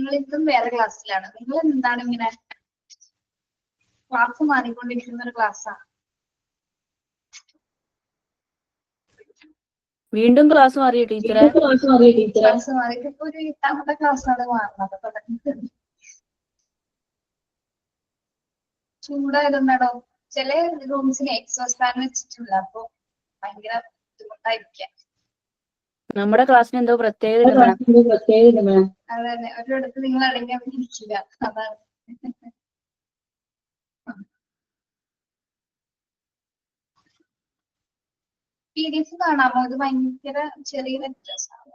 നിങ്ങൾ ഇതും വേറെ ക്ലാസ്സിലാണ്. നിങ്ങൾ എന്താണ് ഇങ്ങനെ ക്ലാസ് മാറിക്കൊണ്ടിരിക്കുന്ന ഒരു ക്ലാസ്സാണ്. വീണ്ടും ക്ലാസ് മാറിയ ടീച്ചറെ? ക്ലാസ് മാറിയിട്ട് ഇപ്പൊ ഒരു 8ാമത്തെ ക്ലാസ്സാണ് മാറുന്നത്. ചൂടായതുകൊണ്ടാണോ? ചില റൂംസിന് എക്സോസ്റ്റ് ഫാൻ വെച്ചിട്ടില്ല, അപ്പൊ ഭയങ്കര ബുദ്ധിമുട്ടായിരിക്കാം. നമ്മുടെ ക്ലാസ്സിന് എന്തോ പ്രത്യേകത? അതെ അതെ, ഒരിടത്ത് നിങ്ങൾ അടങ്ങിയാൽ ഇരിക്കില്ല, അതാണ്. PDF കാണാമോ? അത് ഭയങ്കര ചെറിയ വ്യത്യാസമാണ്.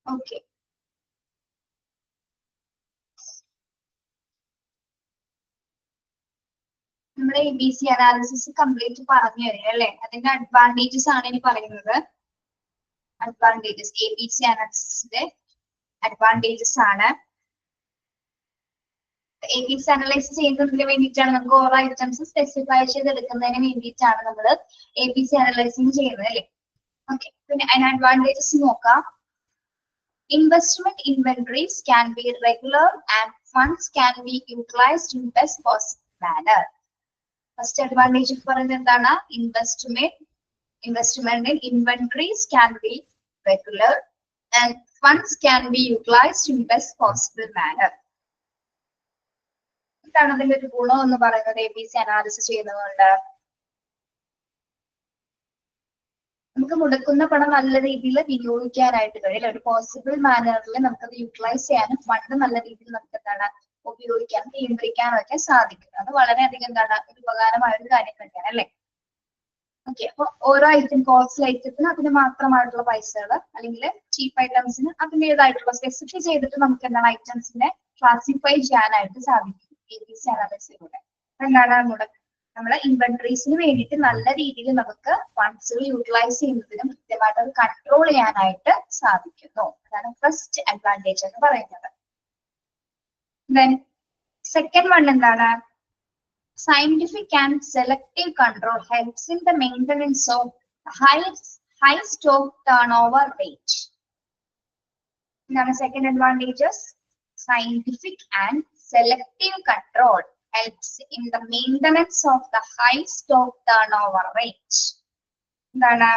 ഓക്കെ, നമ്മുടെ ABC അനാലിസിസ് കംപ്ലീറ്റ് പറഞ്ഞു തരിക അല്ലെ. അതിന്റെ അഡ്വാൻറ്റേജസ് ആണ് ഇനി പറയുന്നത്. അഡ്വാൻറ്റേജസ്, ABC അനാലിസിസിന്റെ അഡ്വാൻറ്റേജസ് ആണ്. ABC അനലൈസ് ചെയ്യുന്നതിന് വേണ്ടിയിട്ടാണ് നമുക്ക് ഓരോ ഐറ്റംസ് സ്പെസിഫൈ ചെയ്തെടുക്കുന്നതിന് വേണ്ടിയിട്ടാണ് നമ്മൾ ABC അനലൈസിങ് ചെയ്യുന്നത് അല്ലെ. ഓക്കെ, പിന്നെ അതിന് അഡ്വാൻറ്റേജസ് നോക്കാം. Investment inventories can be regular and funds can be utilized in best possible manner. First advantage പറയുന്നത് എന്താണ്? Investment in inventories can be regular and funds can be utilized in best possible manner. എന്താണ് അതിന്റെ ഒരു ഗുണം എന്ന് പറയുന്നത്? ABC analysis ചെയ്യുന്നതുകൊണ്ട് നമുക്ക് മുടക്കുന്ന പണം നല്ല രീതിയിൽ വിനിയോഗിക്കാനായിട്ട് കഴിയും. ഒരു പോസിബിൾ മാനറിൽ നമുക്കത് യൂട്ടിലൈസ് ചെയ്യാനും ഫണ്ട് നല്ല രീതിയിൽ നമുക്ക് എന്താണ് ഉപയോഗിക്കാനും നിയന്ത്രിക്കാനും ഒക്കെ സാധിക്കും. അത് വളരെയധികം എന്താണ് ഒരു ഉപകാരമായ ഒരു കാര്യം തന്നെയാണ് അല്ലെ. ഓക്കെ, അപ്പൊ ഓരോ ഐറ്റം, കോസ്റ്റ്ലി ഐറ്റത്തിന് അതിന് മാത്രമായിട്ടുള്ള പൈസകൾ, അല്ലെങ്കിൽ ചീപ്പ് ഐറ്റംസിന് അതിൻ്റെതായിട്ടുള്ള സ്പെസിഫൈ ചെയ്തിട്ട് നമുക്ക് എന്താണ് ഐറ്റംസിനെ ക്ലാസിഫൈ ചെയ്യാനായിട്ട് സാധിക്കും ABC അനാലിസിസിലൂടെ. എന്താണ് നമ്മളെ ഇൻവെന്ററീസിന് വേണ്ടിയിട്ട് നല്ല രീതിയിൽ നമുക്ക് ഫണ്ട്സുകൾ യൂട്ടിലൈസ് ചെയ്യുന്നതിനും കൃത്യമായിട്ട് അത് കൺട്രോൾ ചെയ്യാനായിട്ട് സാധിക്കുന്നു. അതാണ് ഫസ്റ്റ് അഡ്വാൻറ്റേജ് എന്ന് പറയുന്നത്. ദെൻ സെക്കൻഡ് വൺ എന്താണ്? Scientific and selective control helps in the maintenance of high stock turn over rate. എന്താണ് second advantages? Scientific and selective control helps in the maintenance of the high stock turnover rate. എന്താണ്?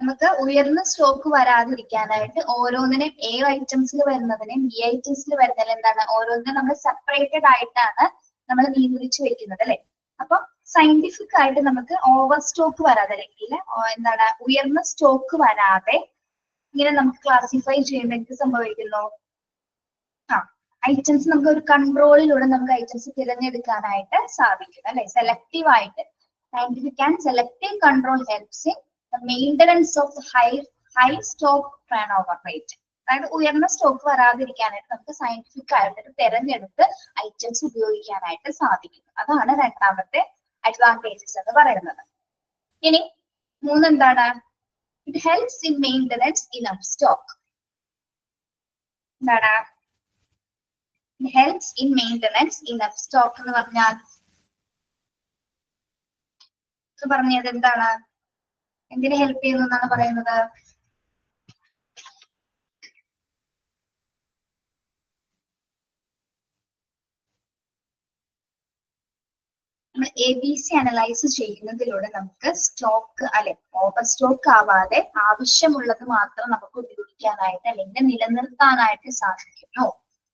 നമുക്ക് ഉയർന്ന stock വരാതിരിക്കാനായിട്ട് ഓരോന്നിനും A ഐറ്റംസിൽ വരുന്നതിനും B ഐറ്റംസിൽ വരുന്നതിനും എന്താണ് ഓരോന്നിനും നമ്മൾ സെപ്പറേറ്റഡ് ആയിട്ടാണ് നമ്മൾ നിയന്ത്രിച്ചു വെക്കുന്നത് അല്ലെ. അപ്പൊ സയന്റിഫിക് ആയിട്ട് നമുക്ക് ഓവർ സ്റ്റോക്ക് വരാതെ, അല്ലെങ്കിൽ എന്താണ് ഉയർന്ന സ്റ്റോക്ക് വരാതെ ഇങ്ങനെ നമുക്ക് ക്ലാസിഫൈ ചെയ്യുമ്പോൾ എന്ത് സംഭവിക്കുന്നു? ഐറ്റംസ് നമുക്ക് ഒരു കൺട്രോളിലൂടെ നമുക്ക് ഐറ്റംസ് തിരഞ്ഞെടുക്കാനായിട്ട് സാധിക്കും അല്ലെ. സെലക്റ്റീവ് ആയിട്ട് scientific and selective control helps in the maintenance of high stock turn over rate. അതായത് ഉയർന്ന സ്റ്റോക്ക് വരാതിരിക്കാനായിട്ട് നമുക്ക് സയന്റിഫിക് ആയിട്ട് തിരഞ്ഞെടുത്ത് ഐറ്റംസ് ഉപയോഗിക്കാനായിട്ട് സാധിക്കും. അതാണ് രണ്ടാമത്തെ അഡ്വാൻറ്റേജസ് എന്ന് പറയുന്നത്. ഇനി മൂന്നെന്താണ്? It helps in maintenance enough stock. എന്താണ്? It helps in maintenance enough stock എന്ന് പറഞ്ഞാൽ പറഞ്ഞത് എന്താണ്? എന്തിനെ ഹെൽപ്പ് ചെയ്യുന്നു എന്നാണ് പറയുന്നത്? നമ്മൾ ABC അനലൈസ് ചെയ്യുന്നതിലൂടെ നമുക്ക് സ്റ്റോക്ക് അല്ലെ ഓവർ സ്റ്റോക്ക് ആവാതെ ആവശ്യമുള്ളത് മാത്രം നമുക്ക് ഉപയോഗിക്കാനായിട്ട് അല്ലെങ്കിൽ നിലനിർത്താനായിട്ട് സാധിക്കുന്നു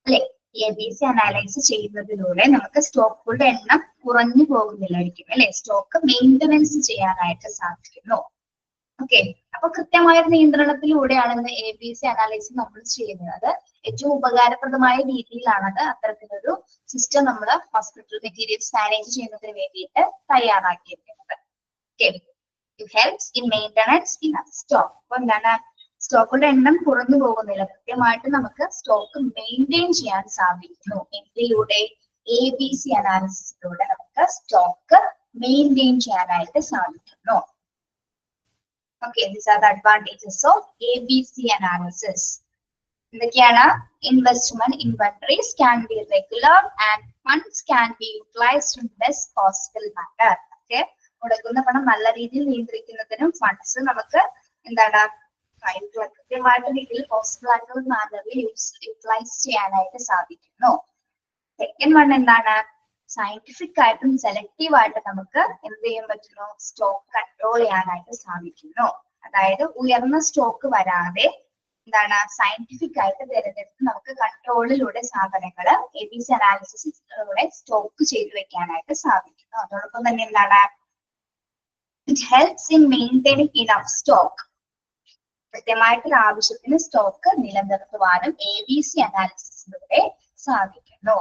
അല്ലെ. ABC അനലൈസ് ചെയ്യുന്നതിലൂടെ നമുക്ക് സ്റ്റോക്കുകളുടെ എണ്ണം കുറഞ്ഞു പോകുന്നില്ലായിരിക്കും അല്ലെ. സ്റ്റോക്ക് മെയിൻ്റനൻസ് ചെയ്യാനായിട്ട് സാധിക്കുന്നു. ഓക്കെ, അപ്പൊ കൃത്യമായ നിയന്ത്രണത്തിലൂടെയാണ് ABC അനാലിസിസ് നമ്മൾ ചെയ്യുന്നത്. ഏറ്റവും ഉപകാരപ്രദമായ രീതിയിലാണത് അത്തരത്തിലൊരു സിസ്റ്റം നമ്മൾ ഹോസ്പിറ്റൽ മെറ്റീരിയൽസ് മാനേജ് ചെയ്യുന്നതിന് വേണ്ടിയിട്ട് തയ്യാറാക്കിയിരിക്കുന്നത്. Okay, it helps in maintenance in stock. അപ്പൊ എന്താണ്? സ്റ്റോക്കുകളുടെ എണ്ണം കുറഞ്ഞു പോകുന്നില്ല. കൃത്യമായിട്ട് നമുക്ക് സ്റ്റോക്ക് മെയിൻറ്റെയിൻ ചെയ്യാൻ സാധിക്കുന്നു. എന്തിലൂടെ? ABC അനാലിസിസിലൂടെ നമുക്ക് സ്റ്റോക്ക് മെയിൻറ്റെയിൻ ചെയ്യാനായിട്ട് സാധിക്കുന്നു. Okay, these are the advantages of ABC analysis. എന്തൊക്കെയാണ്? Investment inventories can be regular and funds can be utilized in best possible manner. Okay, മുടക്കുന്ന പണം നല്ല രീതിയിൽ നിയന്ത്രിക്കുന്നതിനും ഫണ്ട്സ് നമുക്ക് എന്താണ് കൃത്യമായിട്ട് രീതിയിൽ പോസിബിൾ ആയിട്ടുള്ള മാനറിൽ യൂട്ടിലൈസ് ചെയ്യാനായിട്ട് സാധിക്കുന്നു. സെക്കൻഡ് വൺ എന്താണ്? സയന്റിഫിക് ആയിട്ടും സെലക്റ്റീവ് ആയിട്ട് നമുക്ക് എന്ത് ചെയ്യാൻ പറ്റുന്നു? സ്റ്റോക്ക് കൺട്രോൾ ചെയ്യാനായിട്ട് സാധിക്കുന്നു. അതായത് ഉയർന്ന സ്റ്റോക്ക് വരാതെ എന്താണ് സയന്റിഫിക് ആയിട്ട് തിരഞ്ഞെടുത്ത് നമുക്ക് കൺട്രോളിലൂടെ സാധനങ്ങൾ ABC അനാലിസിസിലൂടെ സ്റ്റോക്ക് ചെയ്തു വെക്കാനായിട്ട് സാധിക്കുന്നു. അതോടൊപ്പം തന്നെ എന്താണ്? It helps in maintaining enough stock. കൃത്യമായിട്ടൊരു ആവശ്യത്തിന് സ്റ്റോക്ക് നിലനിർത്തുവാനും ABC അനാലിസിസിലൂടെ സാധിക്കുന്നു.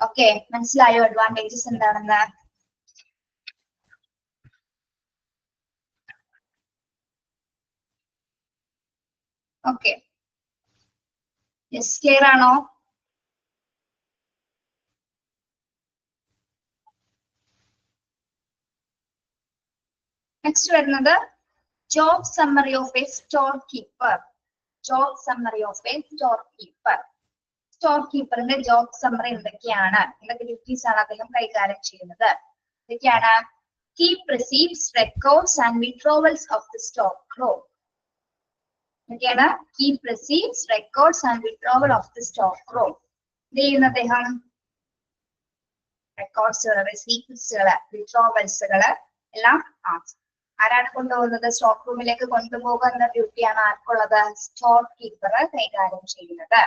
ഓക്കെ, മനസ്സിലായോ അഡ്വാൻറ്റേജസ് എന്താണെന്ന്? ഓക്കെ, യെസ്, ക്ലിയർ ആണോ? നെക്സ്റ്റ് വരുന്നത് job summary of a storekeeper. Job summary of a storekeeper. സ്റ്റോർകീപ്പറിന്റെ ജോബ് സമ്മറി എന്തൊക്കെയാണ്? എന്തൊക്കെ ഡ്യൂട്ടീസ് ആണ് അദ്ദേഹം കൈകാര്യം ചെയ്യുന്നത്? എന്തൊക്കെയാണ്? Keep receipts, records and withdrawals of the stock room. എന്തൊക്കെയാണ്? Keep receipts, records and withdrawal of the stock room. എന്ത് ചെയ്യുന്ന അദ്ദേഹം? റെക്കോർഡ്സുകൾ, റിസീപ്റ്റ്സുകള്, വിഡ്രോവൽസുകള് എല്ലാം ആരാണ് കൊണ്ടുപോകുന്നത്? സ്റ്റോക്ക് റൂമിലേക്ക് കൊണ്ടുപോകുന്ന ഡ്യൂട്ടിയാണ് ആർക്കുള്ളത്? സ്റ്റോർ കീപ്പർ കൈകാര്യം ചെയ്യുന്നത്.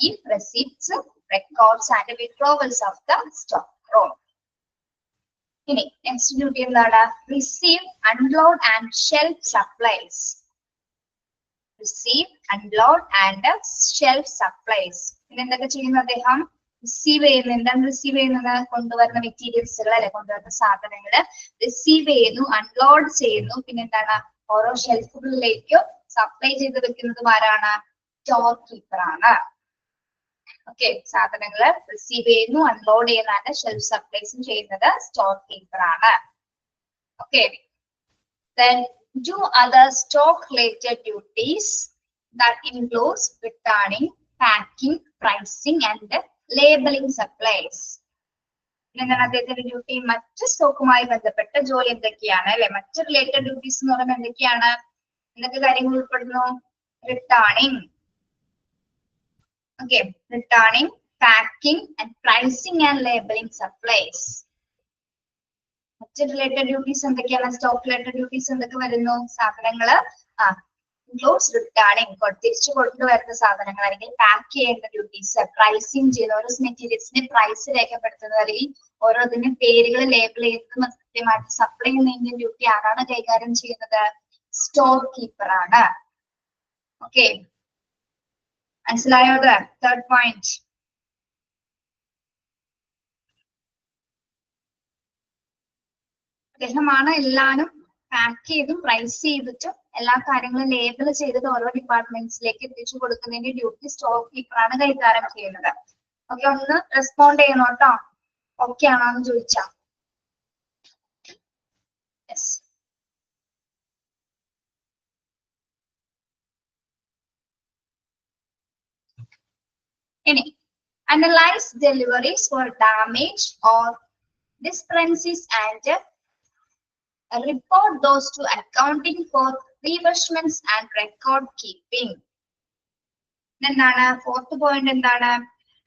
Keep receipts, records and withdrawals of the stock room. ഇനി നെക്സ്റ്റ് ഡ്യൂട്ടി എന്താണ്? Receive, unload and shelf supplies. Receive, unload and shelf supplies. പിന്നെ എന്തൊക്കെ ചെയ്യുന്നു അദ്ദേഹം? റിസീവ് ചെയ്യുന്നു. എന്താണ് റിസീവ് ചെയ്യുന്നത്? കൊണ്ടുവരുന്ന മെറ്റീരിയൽസുകൾ അല്ലെ, കൊണ്ടുവരുന്ന സാധനങ്ങള് റിസീവ് ചെയ്യുന്നു, അൺലോഡ് ചെയ്യുന്നു. പിന്നെ എന്താണ്? ഓരോ ഷെൽഫുകളിലേക്കും സപ്ലൈ ചെയ്ത് വെക്കുന്നത് ആരാണ്? സ്റ്റോർ കീപ്പർ ആണ്. ഓക്കെ, സാധനങ്ങള് റിസീവ് ചെയ്യുന്നു, അൺലോഡ് ചെയ്യുന്നതാണ് ഷെൽഫ് സപ്ലൈസും ചെയ്യുന്നത് സ്റ്റോർ കീപ്പർ ആണ്. Okay, then do other stock related duties that includes returning, packing, pricing and labeling supplies. എന്താണ് അദ്ദേഹത്തിന്റെ ഡ്യൂട്ടി? മറ്റ് സ്റ്റോക്കുമായി ബന്ധപ്പെട്ട ജോലി എന്തൊക്കെയാണ് അല്ലെ? മറ്റ് റിലേറ്റഡ് ഡ്യൂട്ടീസ് എന്ന് പറയുമ്പോൾ എന്തൊക്കെയാണ്? എന്തൊക്കെ കാര്യങ്ങൾ ഉൾപ്പെടുന്നു? Returning, okay, returning, packing and pricing and labeling supplies. മറ്റ് റിലേറ്റഡ് ഡ്യൂട്ടീസ് എന്തൊക്കെയാണ്? സ്റ്റോക്ക് റിലേറ്റഡ് ഡ്യൂട്ടീസ് എന്തൊക്കെ വരുന്നു? സാധനങ്ങള് ഇൻക്ലൂഡ്സ് റിട്ടേണിംഗ്, തിരിച്ചു കൊണ്ടുവരുന്ന സാധനങ്ങൾ, അല്ലെങ്കിൽ പാക്ക് ചെയ്യേണ്ട ഡ്യൂട്ടീസ്, പ്രൈസിങ് ചെയ്യുന്ന ഓരോ മെറ്റീരിയൽസിന്റെ പ്രൈസ് രേഖപ്പെടുത്തുന്നത്, അല്ലെങ്കിൽ ഓരോന്നിന്റെ പേരുകൾ ലേബിൾ ചെയ്യുന്നത് കൃത്യമായിട്ട് സപ്ലൈ ചെയ്യുന്നതിന്റെ ഡ്യൂട്ടി ആരാണ് കൈകാര്യം ചെയ്യുന്നത്? സ്റ്റോർ കീപ്പർ ആണ്. ഓക്കെ, മനസ്സിലായോ? Third point. അദ്ദേഹമാണ് എല്ലാരും പാക്ക് ചെയ്തും പ്രൈസ് ചെയ്തിട്ടും എല്ലാ കാര്യങ്ങളും ലേബിൾ ചെയ്തത് ഓരോ ഡിപ്പാർട്ട്മെന്റ്സിലേക്ക് എത്തിച്ചു കൊടുക്കുന്നതിന്റെ ഡ്യൂട്ടി സ്റ്റോർ കീപ്പർ ആണ് കൈകാര്യം ചെയ്യുന്നത്. ഓക്കെ, ഒന്ന് റെസ്പോണ്ട് ചെയ്യണം കേട്ടോ. ഓക്കെ ആണോന്ന് ചോദിച്ചാ? യെസ്. ഇനി analyze deliveries for damage or discrepancies and report those to accounting for reimbursements and record keeping. എന്താണ് ഫോർത്ത് പോയിന്റ്? എന്താണ്?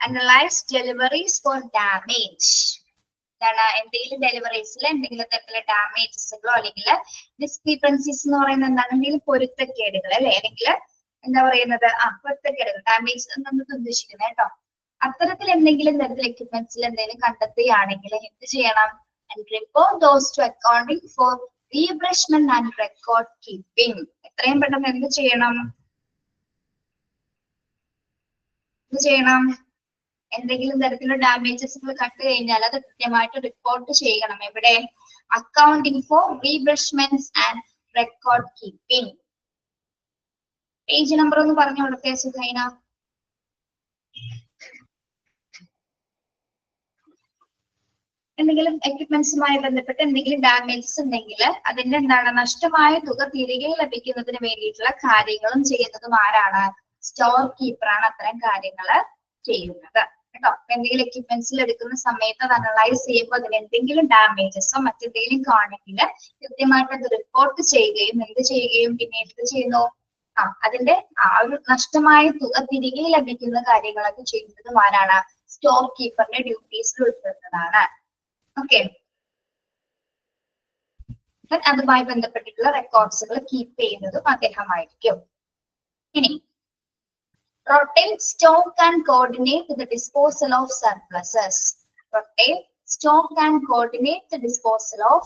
analyze deliveries for damage. എന്താണ്? എന്തെങ്കിലും ഡെലിവറീസിൽ എന്തെങ്കിലും തരത്തിലുള്ള ഡാമേജസുകളോ അല്ലെങ്കിൽ ഡിസ്ക്രിപ്പൻസീസ് എന്ന് പറയുന്നത് എന്താണ്? എന്തെങ്കിലും പൊരുത്തക്കേടുകൾ അല്ലെ, അല്ലെങ്കിൽ എന്താ പറയുന്നത്? പൊരുത്തക്കേടുകൾ, ഡാമേജ് എന്നൊന്നും ഉദ്ദേശിക്കുന്നത് കേട്ടോ. അത്തരത്തിൽ എന്തെങ്കിലും തരത്തിൽ എക്യുപ്മെന്റ്സിൽ എന്തെങ്കിലും കണ്ടെത്തുകയാണെങ്കിൽ എന്ത് ചെയ്യണം? and report those to accounting for reimbursement and record keeping. എത്രയും പെട്ടെന്ന് എന്ത് ചെയ്യണം? എന്തെങ്കിലും തരത്തിലുള്ള ഡാമേജസ് കണ്ടു കഴിഞ്ഞാൽ അത് കൃത്യമായിട്ട് റിപ്പോർട്ട് ചെയ്യണം. എവിടെ? Accounting for reimbursements and record keeping. Page number ഒന്ന് പറഞ്ഞു കൊടുത്തേ സുഖൈന. എന്തെങ്കിലും എക്യുപ്മെന്റ്സുമായി ബന്ധപ്പെട്ട് എന്തെങ്കിലും ഡാമേജസ് ഉണ്ടെങ്കിൽ അതിന്റെ എന്താണ് നഷ്ടമായ തുക തിരികെ ലഭിക്കുന്നതിന് വേണ്ടിയിട്ടുള്ള കാര്യങ്ങളും ചെയ്യുന്നതും ആരാണ്? സ്റ്റോർ കീപ്പറാണ് അത്തരം കാര്യങ്ങൾ ചെയ്യുന്നത് കേട്ടോ. എന്തെങ്കിലും എക്യുപ്മെന്റ്സിൽ എടുക്കുന്ന സമയത്ത് അത് അനലൈസ് ചെയ്യുമ്പോൾ അതിന് എന്തെങ്കിലും ഡാമേജസോ മറ്റെന്തെങ്കിലും കാണെങ്കിൽ കൃത്യമായിട്ട് അത് റിപ്പോർട്ട് ചെയ്യുകയും എന്ത് ചെയ്യുകയും പിന്നെ എന്ത് ചെയ്യുന്നു അതിന്റെ ഒരു നഷ്ടമായ തുക തിരികെ ലഭിക്കുന്ന കാര്യങ്ങളൊക്കെ ചെയ്യുന്നതും ആരാണ്? സ്റ്റോർ കീപ്പറിന്റെ ഡ്യൂട്ടീസിൽ ഉൾപ്പെടുന്നതാണ്. ഓക്കെ, അതുമായി ബന്ധപ്പെട്ടിട്ടുള്ള റെക്കോർഡ്സുകൾ കീപ്പ് ചെയ്യുന്നതും അദ്ദേഹമായിരിക്കും. ഇനി rotate stock and coordinate the disposal of surpluses. Rotate stock and coordinate the disposal of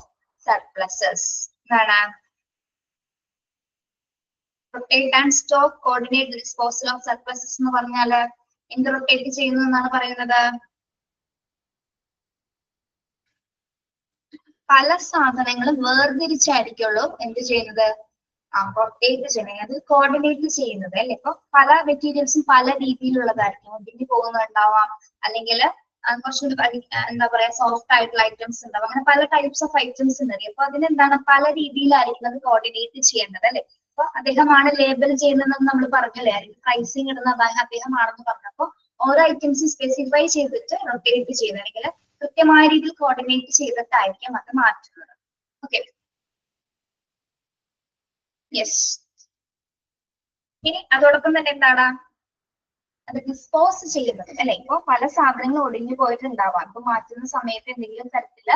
surpluses. എന്താണ്? rotate and stock coordinate the disposal of surpluses എന്ന് പറഞ്ഞാല് എന്ത് റൊട്ടേറ്റ് ചെയ്യുന്നു എന്നാണ് പറയുന്നത്? പല സാധനങ്ങളും വേർതിരിച്ചായിരിക്കുള്ളൂ എന്ത് ചെയ്യുന്നത്? റൊട്ടേറ്റ് ചെയ്യുന്നത്, അത് കോർഡിനേറ്റ് ചെയ്യുന്നത് അല്ലെ. ഇപ്പൊ പല മെറ്റീരിയൽസും പല രീതിയിലുള്ളതായിരിക്കും. ഒതുങ്ങി പോകുന്നുണ്ടാവാം, അല്ലെങ്കിൽ കുറച്ചുകൂടി എന്താ പറയാ സോഫ്റ്റ് ആയിട്ടുള്ള ഐറ്റംസ് ഉണ്ടാവും. അങ്ങനെ പല ടൈപ്സ് ഓഫ് ഐറ്റംസ് ഉണ്ട്. അപ്പൊ അതിനെന്താണ് പല രീതിയിലായിരിക്കും അത് കോർഡിനേറ്റ് ചെയ്യേണ്ടത് അല്ലെ. അപ്പൊ അദ്ദേഹമാണ് ലേബൽ ചെയ്യുന്നതെന്ന് നമ്മൾ പറഞ്ഞല്ലേ, പ്രൈസിങ് ഇടുന്ന അദ്ദേഹമാണെന്ന് പറഞ്ഞപ്പോ ഓരോ ഐറ്റംസ് സ്പെസിഫൈ ചെയ്തിട്ട് റൊട്ടേറ്റ് ചെയ്യുന്നത്, അല്ലെങ്കിൽ കൃത്യമായ രീതിയിൽ കോർഡിനേറ്റ് ചെയ്തിട്ടായിരിക്കും അത് മാറ്റുന്നത്. Okay, yes. ഇനി അതോടൊപ്പം തന്നെ എന്താണ് അത് ഡിസ്പോസ് ചെയ്യുന്നത് അല്ലെ. ഇപ്പൊ പല സാധനങ്ങൾ ഒടിഞ്ഞു പോയിട്ടുണ്ടാവാം. അപ്പൊ മാറ്റുന്ന സമയത്ത് എന്തെങ്കിലും തരത്തില്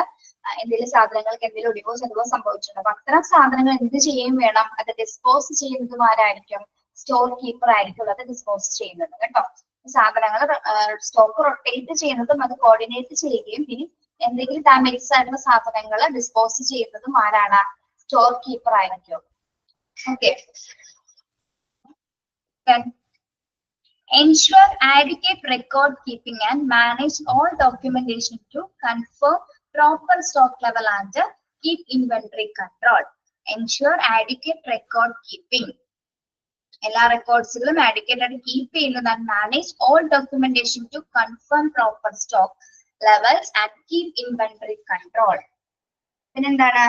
എന്തെങ്കിലും സാധനങ്ങൾക്ക് എന്തെങ്കിലും ഒടിവോ ചെലവോ സംഭവിച്ചിട്ടുണ്ടോ. അപ്പൊ അത്തരം സാധനങ്ങൾ എന്ത് ചെയ്യുകയും വേണം? അത് ഡിസ്പോസ് ചെയ്യുന്നതും ആരായിരിക്കും? സ്റ്റോർ കീപ്പർ ആയിരിക്കും അത് ഡിസ്പോസ് ചെയ്യുന്നത് കേട്ടോ. സാധനങ്ങൾ സ്റ്റോക്ക് റൊട്ടേറ്റ് ചെയ്യുന്നതും അത് കോർഡിനേറ്റ് ചെയ്യുകയും ഇനി എന്തെങ്കിലും ഡാമേജസ് ആയിട്ടുള്ള സാധനങ്ങൾ ഡിസ്പോസ് ചെയ്യുന്നതും ആരാണ്? സ്റ്റോർ കീപ്പർ ആയിരിക്കും. Okay. Then ensure adequate record keeping and manage all documentation to confirm proper stock level and keep inventory control. Ensure adequate record keeping. എല്ലാ റെക്കോർഡ്സുകളും adequate ആയിട്ട് കീപ്പ് ചെയ്യുന്നതാണ്. Manage all documentation to confirm proper stock levels and keep inventory control. പിന്നെന്താണ്?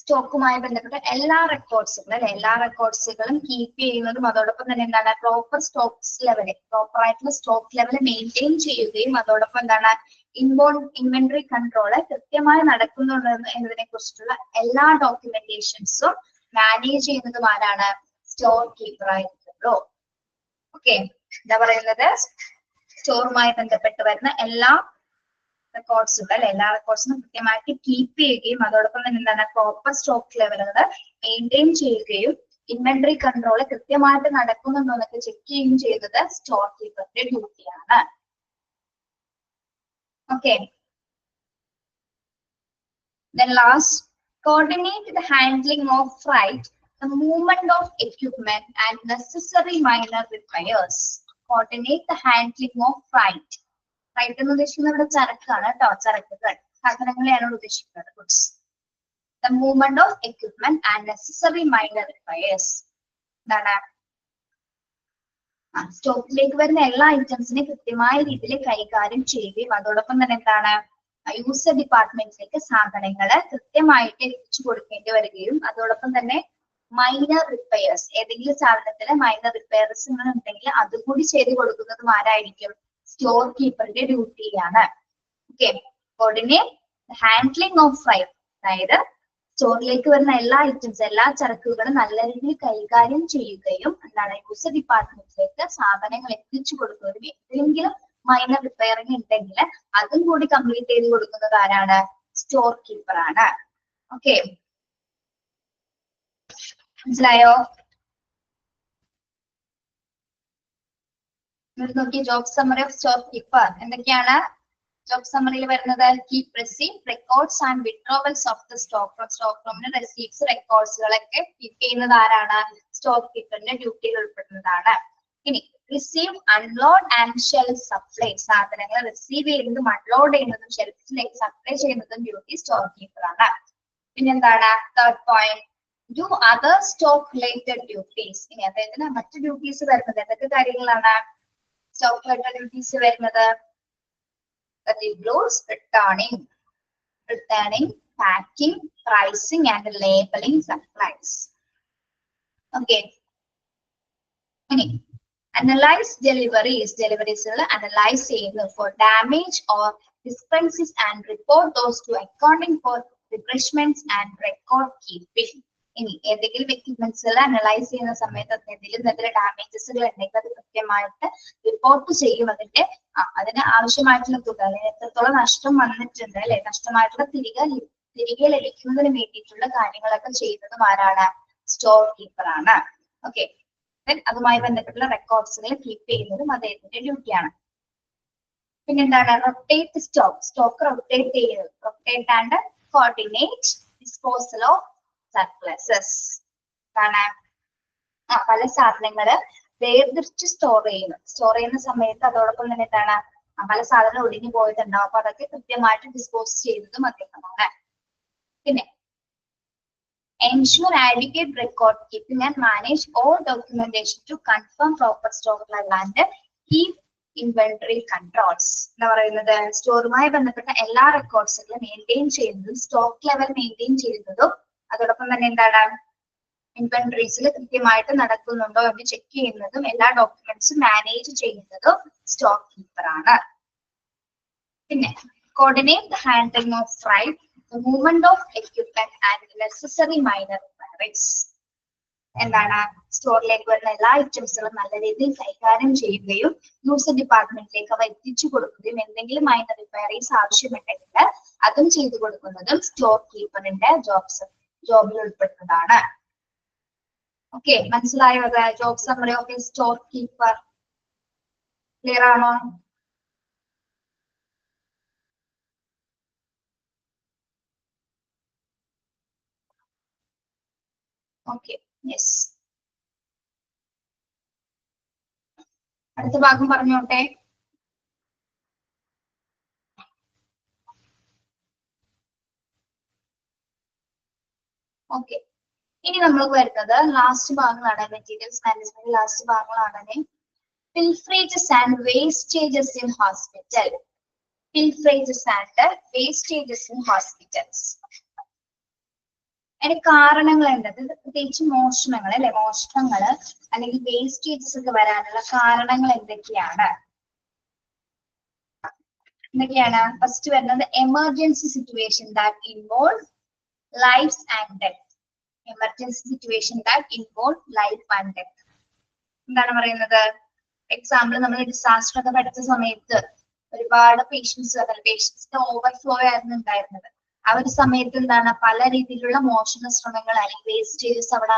സ്റ്റോക്കുമായി ബന്ധപ്പെട്ട എല്ലാ റെക്കോർഡ്സുകളും അല്ലെ, എല്ലാ റെക്കോർഡ്സുകളും കീപ്പ് ചെയ്യുന്നതും അതോടൊപ്പം തന്നെ എന്താണ് പ്രോപ്പർ സ്റ്റോക്സ് ലെവല്, പ്രോപ്പർ ആയിട്ടുള്ള സ്റ്റോക്ക് ലെവൽ മെയിൻറ്റെയിൻ ചെയ്യുകയും അതോടൊപ്പം എന്താണ് ഇൻവെന്ററി കൺട്രോള് കൃത്യമായി നടക്കുന്നുണ്ട് എന്നതിനെ കുറിച്ചിട്ടുള്ള എല്ലാ ഡോക്യുമെന്റേഷൻസും മാനേജ് ചെയ്യുന്നതും ആരാണ്? സ്റ്റോർ കീപ്പർ ആയിരിക്കുമല്ലോ. ഓക്കെ, എന്താ പറയുന്നത്? സ്റ്റോറുമായി ബന്ധപ്പെട്ട് വരുന്ന എല്ലാ റെക്കോർഡ്സുകൾ അല്ലെ, എല്ലാ റെക്കോർഡ്സും കൃത്യമായിട്ട് കീപ്പ് ചെയ്യുകയും അതോടൊപ്പം തന്നെ എന്താണ് പ്രോപ്പർ സ്റ്റോക്ക് ലെവലുകൾ മെയിൻറ്റെയിൻ ചെയ്യുകയും ഇൻവെന്ററി കൺട്രോൾ കൃത്യമായിട്ട് നടക്കുന്നുണ്ടോ എന്നൊക്കെ ചെക്ക് ചെയ്യുകയും ചെയ്യുന്നത് സ്റ്റോർ കീപ്പറിന്റെ ഡ്യൂട്ടിയാണ്. Okay, then last, coordinate the handling of freight, the movement of equipment and necessary minor repairs. Coordinate the handling of freight. Freight എന്ന് ഉദ്ദേശിക്കുന്നത് ഇവിടെ ചരക്കാണ് കേട്ടോ, ചരക്കുകൾ സാധനങ്ങളെയാണ് ഉദ്ദേശിക്കുന്നത്. Goods. The movement of equipment and necessary minor repairs. എന്താണ്? സ്റ്റോക്കിലേക്ക് വരുന്ന എല്ലാ ഐറ്റംസിനെ കൃത്യമായ രീതിയിൽ കൈകാര്യം ചെയ്യുകയും അതോടൊപ്പം തന്നെ എന്താണ് യൂസർ ഡിപ്പാർട്ട്മെന്റിലേക്ക് സാധനങ്ങള് കൃത്യമായിട്ട് എത്തിച്ചു കൊടുക്കേണ്ടി വരികയും അതോടൊപ്പം തന്നെ മൈനർ റിപ്പയർസ്, ഏതെങ്കിലും സാധനത്തിന് മൈനർ റിപ്പയർസ് ഉണ്ടെങ്കിൽ അതുകൂടി ചെയ്ത് കൊടുക്കുന്നതും ആരായിരിക്കും? സ്റ്റോർ കീപ്പറിന്റെ ഡ്യൂട്ടിയാണ്. Okay, coordinate handling of freight, അതായത് സ്റ്റോറിലേക്ക് വരുന്ന എല്ലാ ഐറ്റംസ്, എല്ലാ ചരക്കുകളും നല്ല രീതിയിൽ കൈകാര്യം ചെയ്യുകയും എന്താണ് യൂസർ ഡിപ്പാർട്ട്മെന്റിലേക്ക് സാധനങ്ങൾ എത്തിച്ചു കൊടുക്കുകയും എന്തെങ്കിലും മൈനർ റിപ്പയറിംഗ് ഉണ്ടെങ്കിൽ അതും കൂടി കംപ്ലീറ്റ് ചെയ്ത് കൊടുക്കുന്നത് ആരാണ്? സ്റ്റോർ കീപ്പർ ആണ്. ഓക്കെ, മനസ്സിലായോ? നോക്കി, job summary of store keeper എന്തൊക്കെയാണ് ജോബ് സമ്മറിയിൽ വരുന്നത്? Keep receive records and withdrawals of the stock from stock റൂമിന് റെസീപ്റ്റ്സ് റെക്കോർഡ്സുകളൊക്കെ കീപ്പ് ചെയ്യുന്നത് ആരാണ്? സ്റ്റോക്ക് കീപ്പറിന്റെ ഡ്യൂട്ടിയിൽ ഉൾപ്പെടുന്നതാണ്. ഇനി receive unload and shelf supply, സാധനങ്ങൾ റിസീവ് ചെയ്യുന്നതും അൺലോഡ് ചെയ്യുന്നതും ഷെൽഫിലേക്ക് സപ്ലൈ ചെയ്യുന്നതും ഡ്യൂട്ടി സ്റ്റോർ കീപ്പർ ആണ്. പിന്നെന്താണ്? Third point, do other stock related duties. ഇനി അദ്ദേഹത്തിന് മറ്റു ഡ്യൂട്ടീസ് വരുന്നത് എന്തൊക്കെ കാര്യങ്ങളാണ് സ്റ്റോക്ക് റിലേറ്റഡ് ഡ്യൂട്ടീസ് വരുന്നത്? That includes returning, packing, pricing and labeling supplies. Okay. Analyze deliveries analyze for damage or discrepancies and report those to accounting for refreshments and record keeping. ഇനി ഏതെങ്കിലും equipments analyse ചെയ്യുന്ന സമയത്ത് എന്തെങ്കിലും തരത്തിലുള്ള ഡാമേജസുകൾ ഉണ്ടെങ്കിൽ അത് കൃത്യമായിട്ട് റിപ്പോർട്ട് ചെയ്യും. അതിന് ആവശ്യമായിട്ടുള്ള തുക അല്ലെങ്കിൽ എത്രത്തോളം നഷ്ടം വന്നിട്ടുണ്ട് അല്ലെ, നഷ്ടമായിട്ടുള്ള തിരികെ ലഭിക്കുന്നതിന് വേണ്ടിയിട്ടുള്ള കാര്യങ്ങളൊക്കെ ചെയ്യുന്നതും ആരാണ്? സ്റ്റോർ കീപ്പർ ആണ്. ഓക്കെ, അതുമായി ബന്ധപ്പെട്ടുള്ള റെക്കോർഡ്സുകൾ കീപ്പ് ചെയ്യുന്നതും അദ്ദേഹത്തിന്റെ ഡ്യൂട്ടിയാണ്. പിന്നെന്താണ്? റൊട്ടേറ്റ് സ്റ്റോക്ക് റൊട്ടേറ്റ് ചെയ്യുന്നത്. Rotate and coordinate disposal of surpluses. പല സാധനങ്ങള് വേർതിരിച്ച് സ്റ്റോർ ചെയ്യുന്ന സമയത്ത് അതോടൊപ്പം തന്നെ എന്താണ്, പല സാധനങ്ങൾ ഒടിഞ്ഞു പോയിട്ടുണ്ടാവും. അപ്പൊ അതൊക്കെ കൃത്യമായിട്ട് ഡിസ്പോസ് ചെയ്യുന്നതും അദ്ദേഹമാണ്. പിന്നെ ensure adequate record keeping and manage all documentation to confirm proper stock level and keep inventory controls. എന്താ പറയുന്നത്? സ്റ്റോറുമായി ബന്ധപ്പെട്ട എല്ലാ റെക്കോർഡ്സുകളും മെയിൻറ്റെയിൻ ചെയ്യുന്നതും സ്റ്റോക്ക് ലെവൽ മെയിൻറ്റെയിൻ ചെയ്യുന്നതും അതോടൊപ്പം തന്നെ എന്താണ്, ഇൻവെന്ററീസിൽ കൃത്യമായിട്ട് നടക്കുന്നുണ്ടോ എന്ന് ചെക്ക് ചെയ്യുന്നതും എല്ലാ ഡോക്യുമെന്റ്സും മാനേജ് ചെയ്യുന്നതും സ്റ്റോക്ക് കീപ്പർ ആണ്. പിന്നെ coordinate the handling of freight, the movement of equipment and necessary minor repairs. എന്താണ്? സ്റ്റോറിലേക്ക് വരുന്ന എല്ലാ ഐറ്റംസുകളും നല്ല രീതിയിൽ കൈകാര്യം ചെയ്യുകയും യൂസർ ഡിപ്പാർട്ട്മെന്റിലേക്ക് അവ എത്തിച്ചു കൊടുക്കുകയും എന്തെങ്കിലും മൈനർ റിപ്പയറീസ് ആവശ്യമുണ്ടെങ്കിൽ അതും ചെയ്തു കൊടുക്കുന്നതും സ്റ്റോർ കീപ്പറിന്റെ ജോബിൽ ഉൾപ്പെടുന്നതാണ്. ഓക്കെ, മനസ്സിലായോ? Job summary of a store keeper clear ആണോ? Okay, yes. അടുത്ത ഭാഗം പറഞ്ഞോട്ടെ. ഓക്കെ, ഇനി നമ്മൾ വരുന്നത് ലാസ്റ്റ് ഭാഗങ്ങളാണ്. മെറ്റീരിയൽസ് മാനേജ്മെന്റ് ലാസ്റ്റ് ഭാഗങ്ങളാണ്. Pilferages and wastages in hospital. Pilferages and wastages in hospitals. അതിന് കാരണങ്ങൾ എന്ത്? പ്രത്യേകിച്ച് മോഷണങ്ങൾ അല്ലെ, മോഷണങ്ങള് അല്ലെങ്കിൽ വേസ്റ്റേജസ് ഒക്കെ വരാനുള്ള കാരണങ്ങൾ എന്തൊക്കെയാണ്? ഫസ്റ്റ് വരുന്നത് emergency situation that involve lifes and death. Emergency situation that involve life and death. എന്താണ് പറയുന്നത്? എക്സാമ്പിൾ, നമ്മൾ ഡിസാസ്റ്റർ ഒക്കെ പഠിച്ച സമയത്ത് ഒരുപാട് പേഷ്യൻസിന്റെ ഓവർഫ്ലോ ആയിരുന്നു ഉണ്ടായിരുന്നത്. ആ ഒരു സമയത്ത് എന്താണ്, പല രീതിയിലുള്ള മോഷണ ശ്രമങ്ങൾ അല്ലെങ്കിൽ വേസ്റ്റേജസ് അവിടെ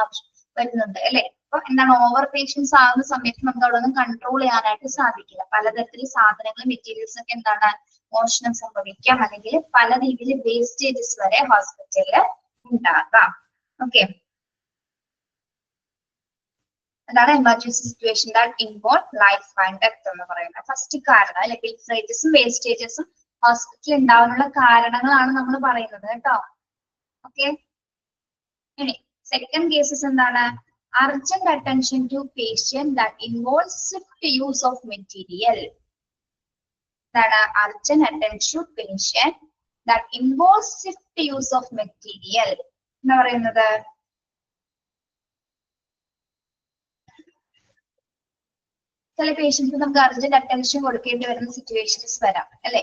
വരുന്നുണ്ട് അല്ലെ. അപ്പൊ എന്താണ്, ഓവർ പേഷ്യൻസ് ആകുന്ന സമയത്ത് നമുക്ക് അവിടെ ഒന്നും കൺട്രോൾ ചെയ്യാനായിട്ട് സാധിക്കില്ല. പലതരത്തിൽ സാധനങ്ങൾ മെറ്റീരിയൽസ് ഒക്കെ എന്താണ്, മോഷണം സംഭവിക്കാം, അല്ലെങ്കിൽ പല രീതിയിൽ വേസ്റ്റേജസ് വരെ ഹോസ്പിറ്റലിൽ ഉണ്ടാകാം. ഓക്കെ, അതാണ് emergency situation that involve life and death എന്ന് പറയുന്നത്. ഫസ്റ്റ് കാരണം അല്ലെ, പിൽഫറേജസും വേസ്റ്റേജസും ഹോസ്പിറ്റലിൽ ഉണ്ടാവാനുള്ള കാരണങ്ങളാണ് നമ്മൾ പറയുന്നത് കേട്ടോ. ഓക്കെ, ഇനി സെക്കൻഡ് കേസസ് എന്താണ്? Urgent attention to patient that involve swift use of material. എന്താണ്? Urgent attention to patient that involve swift use of material എന്ന് പറയുന്നത് ചില പേഷ്യൻസ് നമുക്ക് അർജന്റ് അറ്റൻഷൻ കൊടുക്കേണ്ടി വരുന്ന സിറ്റുവേഷൻസ് വരാം അല്ലെ.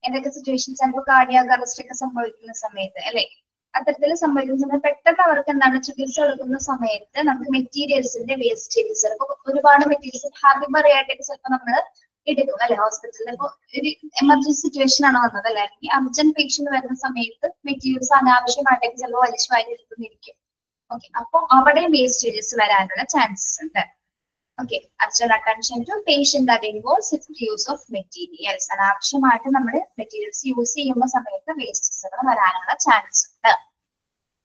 എന്തൊക്കെ സിറ്റുവേഷൻസ്? ചിലപ്പോൾ കാർഡിയാക് അറസ്റ്റ് ഒക്കെ സംഭവിക്കുന്ന സമയത്ത് അല്ലെ, അത്തരത്തിൽ സംഭവിക്കുന്ന സമയത്ത് പെട്ടെന്ന് അവർക്ക് എന്താണ്, ചികിത്സ കൊടുക്കുന്ന സമയത്ത് നമുക്ക് മെറ്റീരിയൽസിന്റെ വേസ്റ്റേജസ്, ചിലപ്പോൾ ഒരുപാട് മെറ്റീരിയൽസ് ഹാർബറി ആയിട്ടൊക്കെ ചിലപ്പോൾ നമ്മൾ എടുക്കും അല്ലെ ഹോസ്പിറ്റലിൽ. ഇപ്പോൾ ഒരു എമർജൻസി സിറ്റുവേഷൻ ആണ് വന്നത് അല്ലെ, അർജന്റ് പേഷ്യന്റ് വരുന്ന സമയത്ത് മെറ്റീരിയൽസ് അനാവശ്യമായിട്ടൊക്കെ ചിലപ്പോൾ വലിച്ചു വാരി എടുക്കുന്നിരിക്കും. ഓക്കെ, അപ്പൊ അവിടെ വേസ്റ്റേജസ് വരാനുള്ള ചാൻസസ് ഉണ്ട്. Okay, urgent attention to patient that involves swift use of materials. അനാവശ്യമായിട്ട് നമ്മൾ മെറ്റീരിയൽസ് യൂസ് ചെയ്യുന്ന സമയത്ത് വേസ്റ്റസുകൾ വരാനുള്ള ചാൻസ് ഉണ്ട്.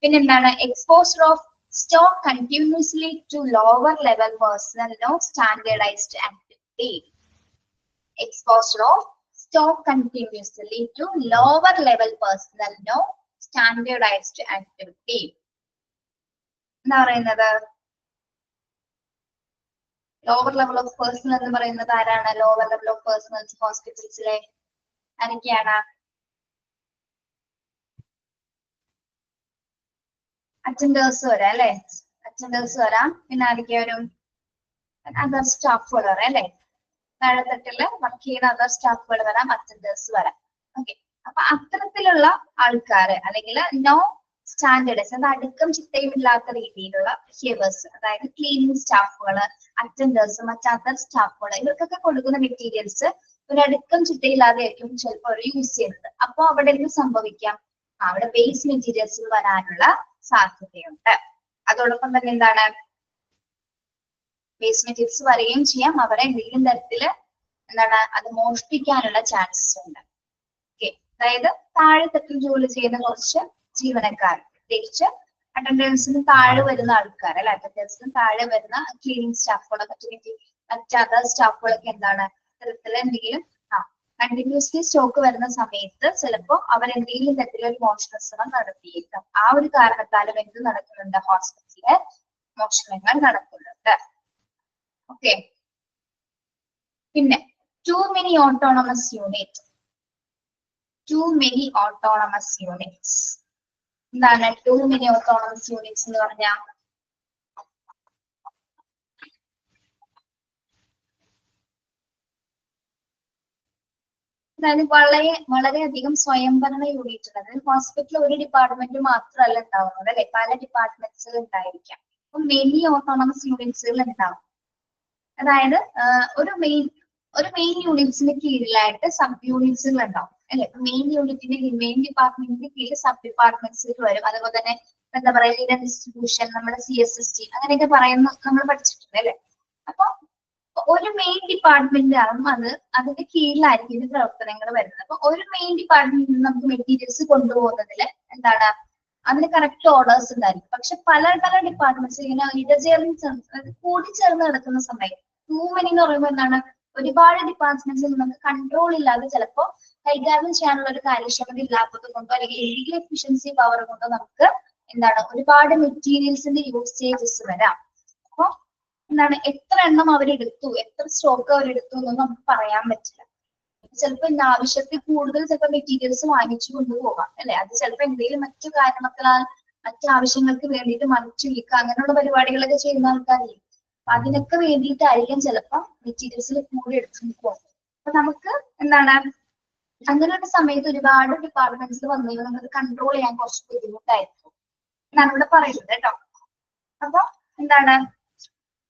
പിന്നെന്താണ്? Exposure of stock continuously to lower level personnel no standardized activity. Exposure of stock continuously to lower level personnel no standardized activity. എന്താ പറയുന്നത്? Lower level of personal എന്ന് പറയുന്നത് ആരാണ്? ലോവർ ലെവൽ ഓഫ് പേഴ്സണൽസ് ഹോസ്പിറ്റൽസിലെ ആരൊക്കെയാണ്? Attenders വരാം അല്ലെ? Attenders വരാം. പിന്നെ ആരൊക്കെ വരും? അതർ സ്റ്റാഫുകൾ വരാം അല്ലെ? താഴെത്തട്ടില് വർക്ക് ചെയ്യുന്ന അതർ സ്റ്റാഫുകൾ വരാം, അറ്റൻഡേഴ്സ് വരാം. ഓക്കെ, അപ്പൊ അത്തരത്തിലുള്ള ആൾക്കാര് അല്ലെങ്കിൽ നോ സ്റ്റാൻഡേർഡ്സ്, അത് അടുക്കം ചിട്ടയും ഇല്ലാത്ത രീതിയിലുള്ള ബിഹേവിയേഴ്സ്, അതായത് ക്ലീനിങ് സ്റ്റാഫുകള്, അറ്റൻഡേഴ്സ്, മറ്റ് അതർ സ്റ്റാഫുകൾ, ഇവർക്കൊക്കെ കൊടുക്കുന്ന മെറ്റീരിയൽസ് ഒരു അടുക്കം ചിട്ടയില്ലാതെ ആയിരിക്കും ചിലപ്പോൾ അവർ യൂസ് ചെയ്യുന്നത്. അപ്പൊ അവിടെ എന്ത് സംഭവിക്കാം? അവിടെ വേസ്റ്റ് മെറ്റീരിയൽസ് വരാനുള്ള സാധ്യതയുണ്ട്. അതോടൊപ്പം തന്നെ എന്താണ്? വേസ്റ്റ് മെറ്റീരിയൽസ് വരികയും ചെയ്യാം. അവരെ എന്തെങ്കിലും തരത്തില് എന്താണ് അത് മോഷ്ടിക്കാനുള്ള ചാൻസസ് ഉണ്ട്. ഓക്കെ, അതായത് താഴെത്തട്ടിൽ ജോലി ചെയ്യുന്ന കുറച്ച് ജീവനക്കാർ, പ്രത്യേകിച്ച് അറ്റൻഡൻസിന് താഴെ വരുന്ന ആൾക്കാർ അല്ലെ, അറ്റൻഡൻസിന് താഴെ വരുന്ന ക്ലീനിങ് സ്റ്റാഫുകൾ, മറ്റ് അതർ സ്റ്റാഫുകളൊക്കെ എന്താണ് ഇത്തരത്തിൽ എന്തെങ്കിലും കണ്ടിന്യൂസ്ലി സ്റ്റോക്ക് വരുന്ന സമയത്ത് ചിലപ്പോൾ അവരെന്തെങ്കിലും തരത്തിലൊരു മോഷണശ്രമം നടത്തിയേക്കാം. ആ ഒരു കാരണത്താലും എന്ത് നടക്കുന്നുണ്ട്? ഹോസ്പിറ്റലില് മോഷണങ്ങൾ നടക്കുന്നുണ്ട്. ഓക്കെ, പിന്നെ too many autonomous units. Too many autonomous units. എന്താണ് too many autonomous units എന്ന് പറഞ്ഞാൽ? അതായത് വളരെയധികം സ്വയംഭരണ യൂണിറ്റ് ഉണ്ട്. അതായത് ഹോസ്പിറ്റലിൽ ഒരു ഡിപ്പാർട്ട്മെന്റ് മാത്രമല്ല ഉണ്ടാവുന്നത് അല്ലെ, പല ഡിപ്പാർട്ട്മെന്റ്സുകൾ ഉണ്ടായിരിക്കാം. അപ്പൊ മെനി ഓട്ടോണമസ് യൂണിറ്റ്സുകൾ ഉണ്ടാവും. അതായത് ഒരു മെയിൻ യൂണിറ്റ്സിന് കീഴിലായിട്ട് സബ് യൂണിറ്റ്സുകൾ ഉണ്ടാവും അല്ലെ. മെയിൻ ഡിപ്പാർട്ട്മെന്റിന്റെ കീഴിൽ സബ് ഡിപ്പാർട്ട്മെന്റ്സുകൾ വരും. അതുപോലെ തന്നെ എന്താ പറയാ, ലീഡർ ഡിസ്ട്രിബ്യൂഷൻ, നമ്മുടെ CSST അങ്ങനെയൊക്കെ പറയുന്ന നമ്മൾ പഠിച്ചിട്ടുണ്ട് അല്ലെ. അപ്പൊ ഒരു മെയിൻ ഡിപ്പാർട്ട്മെന്റ് ആകും, അതിന്റെ കീഴിലായിരിക്കും ഇതിന്റെ പ്രവർത്തനങ്ങൾ വരുന്നത്. അപ്പൊ ഒരു മെയിൻ ഡിപ്പാർട്ട്മെന്റിൽ നിന്ന് നമുക്ക് മെറ്റീരിയൽസ് കൊണ്ടുപോകുന്നതിൽ എന്താണ് അതിന് കറക്റ്റ് ഓർഡേഴ്സ് ഉണ്ടായിരിക്കും. പക്ഷെ പല ഡിപ്പാർട്ട്മെന്റ്സ് ഇങ്ങനെ ഇടചേർന്ന് കൂടിച്ചേർന്ന് നടക്കുന്ന സമയത്ത് ടൂ മെനി എന്ന് പറയുമ്പോൾ എന്താണ്, ഒരുപാട് ഡിപ്പാർട്ട്മെന്റ്സിൽ നമുക്ക് കൺട്രോൾ ഇല്ലാതെ ചിലപ്പോൾ കൈകാര്യം ചെയ്യാനുള്ള ഒരു കാര്യക്ഷമത ഇല്ലാത്തത് കൊണ്ടോ അല്ലെങ്കിൽ എന്തെങ്കിലും എഫിഷ്യൻസി പവർ കൊണ്ടോ നമുക്ക് എന്താണ് ഒരുപാട് മെറ്റീരിയൽസിന്റെ യൂസേജസ് വരാം. അപ്പൊ എന്താണ് എത്ര എണ്ണം അവരെടുത്തു, എത്ര സ്റ്റോക്ക് അവരെടുത്തു എന്നൊന്നും നമുക്ക് പറയാൻ പറ്റില്ല. ചിലപ്പോൾ ഇന്ന് ആവശ്യത്തിൽ കൂടുതൽ ചിലപ്പോൾ മെറ്റീരിയൽസ് വാങ്ങിച്ചു കൊണ്ടുപോകാം അല്ലെ. അത് ചിലപ്പോൾ എന്തെങ്കിലും മറ്റു കാരണത്താൽ മറ്റു ആവശ്യങ്ങൾക്ക് വേണ്ടിയിട്ട് മറിച്ചു വിൽക്കുക അങ്ങനെയുള്ള പരിപാടികളൊക്കെ ചെയ്യുന്ന ആൾക്കാരില്ലേ. അപ്പൊ അതിനൊക്കെ വേണ്ടിയിട്ടായിരിക്കും ചിലപ്പോൾ മെറ്റീരിയൽസിൽ കൂടി എടുത്തു പോകും. അപ്പൊ നമുക്ക് എന്താണ് അങ്ങനെയുള്ള സമയത്ത് ഒരുപാട് ഡിപ്പാർട്ട്മെന്റ്സ് വന്നു നമുക്ക് കൺട്രോൾ ചെയ്യാൻ കുറച്ച് ബുദ്ധിമുട്ടായിരിക്കും എന്നാണ് ഇവിടെ പറയുന്നത് കേട്ടോ. അപ്പൊ എന്താണ്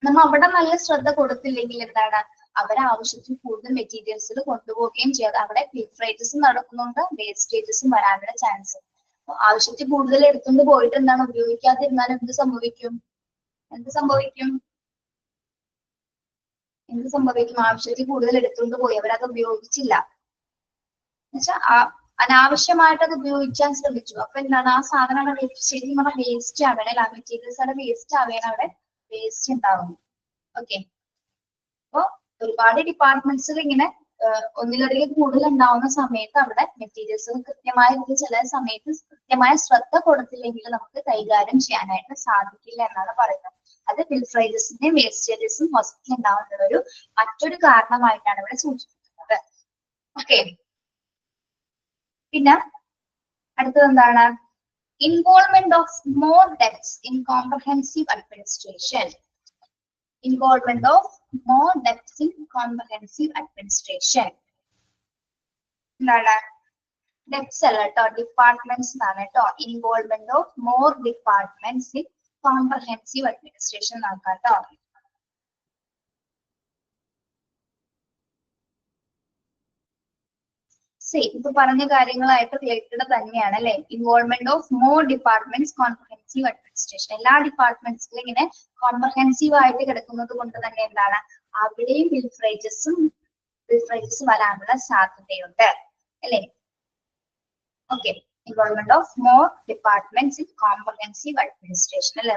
നമ്മൾ അവിടെ നല്ല ശ്രദ്ധ കൊടുത്തില്ലെങ്കിൽ എന്താണ് അവരാവശ്യത്തിൽ കൂടുതൽ മെറ്റീരിയൽസിൽ കൊണ്ടുപോവുകയും ചെയ്യാതെ അവിടെ ഫിൽട്രേറ്റസും നടക്കുന്നുണ്ട്, വേസ്റ്റേജസും വരാനുള്ള ചാൻസ്. ആവശ്യത്തിൽ കൂടുതൽ എടുത്തുകൊണ്ട് പോയിട്ട് എന്താണ് ഉപയോഗിക്കാതിരുന്നാൽ എന്ത് സംഭവിക്കും? ആവശ്യത്തിൽ കൂടുതൽ എടുത്തുകൊണ്ട് പോയി അവരത് ഉപയോഗിച്ചില്ല എന്നുവെച്ചാൽ അനാവശ്യമായിട്ട് അത് ഉപയോഗിക്കാൻ ശ്രമിച്ചു. അപ്പൊ എന്താണ് ആ സാധനം ശരിക്കും പറഞ്ഞാൽ വേസ്റ്റ് ആവണേ, ആ മെറ്റീരിയൽസ് അവിടെ വേസ്റ്റ് ആവേണ, അവിടെ വേസ്റ്റ് ഉണ്ടാവുന്നു. ഓക്കെ, അപ്പൊ ഒരുപാട് ഡിപ്പാർട്ട്മെന്റ്സിൽ ഇങ്ങനെ ഒന്നിലധികം കൂടുതൽ ഉണ്ടാവുന്ന സമയത്ത് അവിടെ മെറ്റീരിയൽസ് കൃത്യമായ ചില സമയത്ത് കൃത്യമായ ശ്രദ്ധ കൊടുത്തില്ലെങ്കിൽ നമുക്ക് കൈകാര്യം ചെയ്യാനായിട്ട് സാധിക്കില്ല എന്നാണ് പറയുന്നത്. അത് ഫിൽട്രേജസിന്റെയും വേസ്റ്റേജസും ഹോസ്പിറ്റലിൽ ഉണ്ടാവുന്ന ഒരു മറ്റൊരു കാരണമായിട്ടാണ് ഇവിടെ സൂചിപ്പിക്കുന്നത്. ഓക്കെ, പിന്നെ അടുത്തത് എന്താണ്? Involvement of more depths in comprehensive administration. Involvement of more depths in comprehensive administration. എന്താണ്? ഡെപ്ത്സ് അല്ല കേട്ടോ, ഡിപ്പാർട്ട്മെന്റ്സ് എന്നാണ് കേട്ടോ. Involvement of more departments in comprehensive administration നോക്കാം കേട്ടോ. ഇപ്പൊ പറഞ്ഞ കാര്യങ്ങളായിട്ട് റിലേറ്റഡ് തന്നെയാണ് അല്ലെ. Involvement of more departments comprehensive administration. എല്ലാ ഡിപ്പാർട്ട്മെന്റ്സിലും ഇങ്ങനെ കോംപ്രഹെൻസീവ് ആയിട്ട് കിടക്കുന്നത് കൊണ്ട് തന്നെ എന്താണ് അവിടെയും ഫിൽട്രേജസ് വരാനുള്ള സാധ്യതയുണ്ട് അല്ലെ. Okay, involvement of more departments in comprehensive administration അല്ലെ.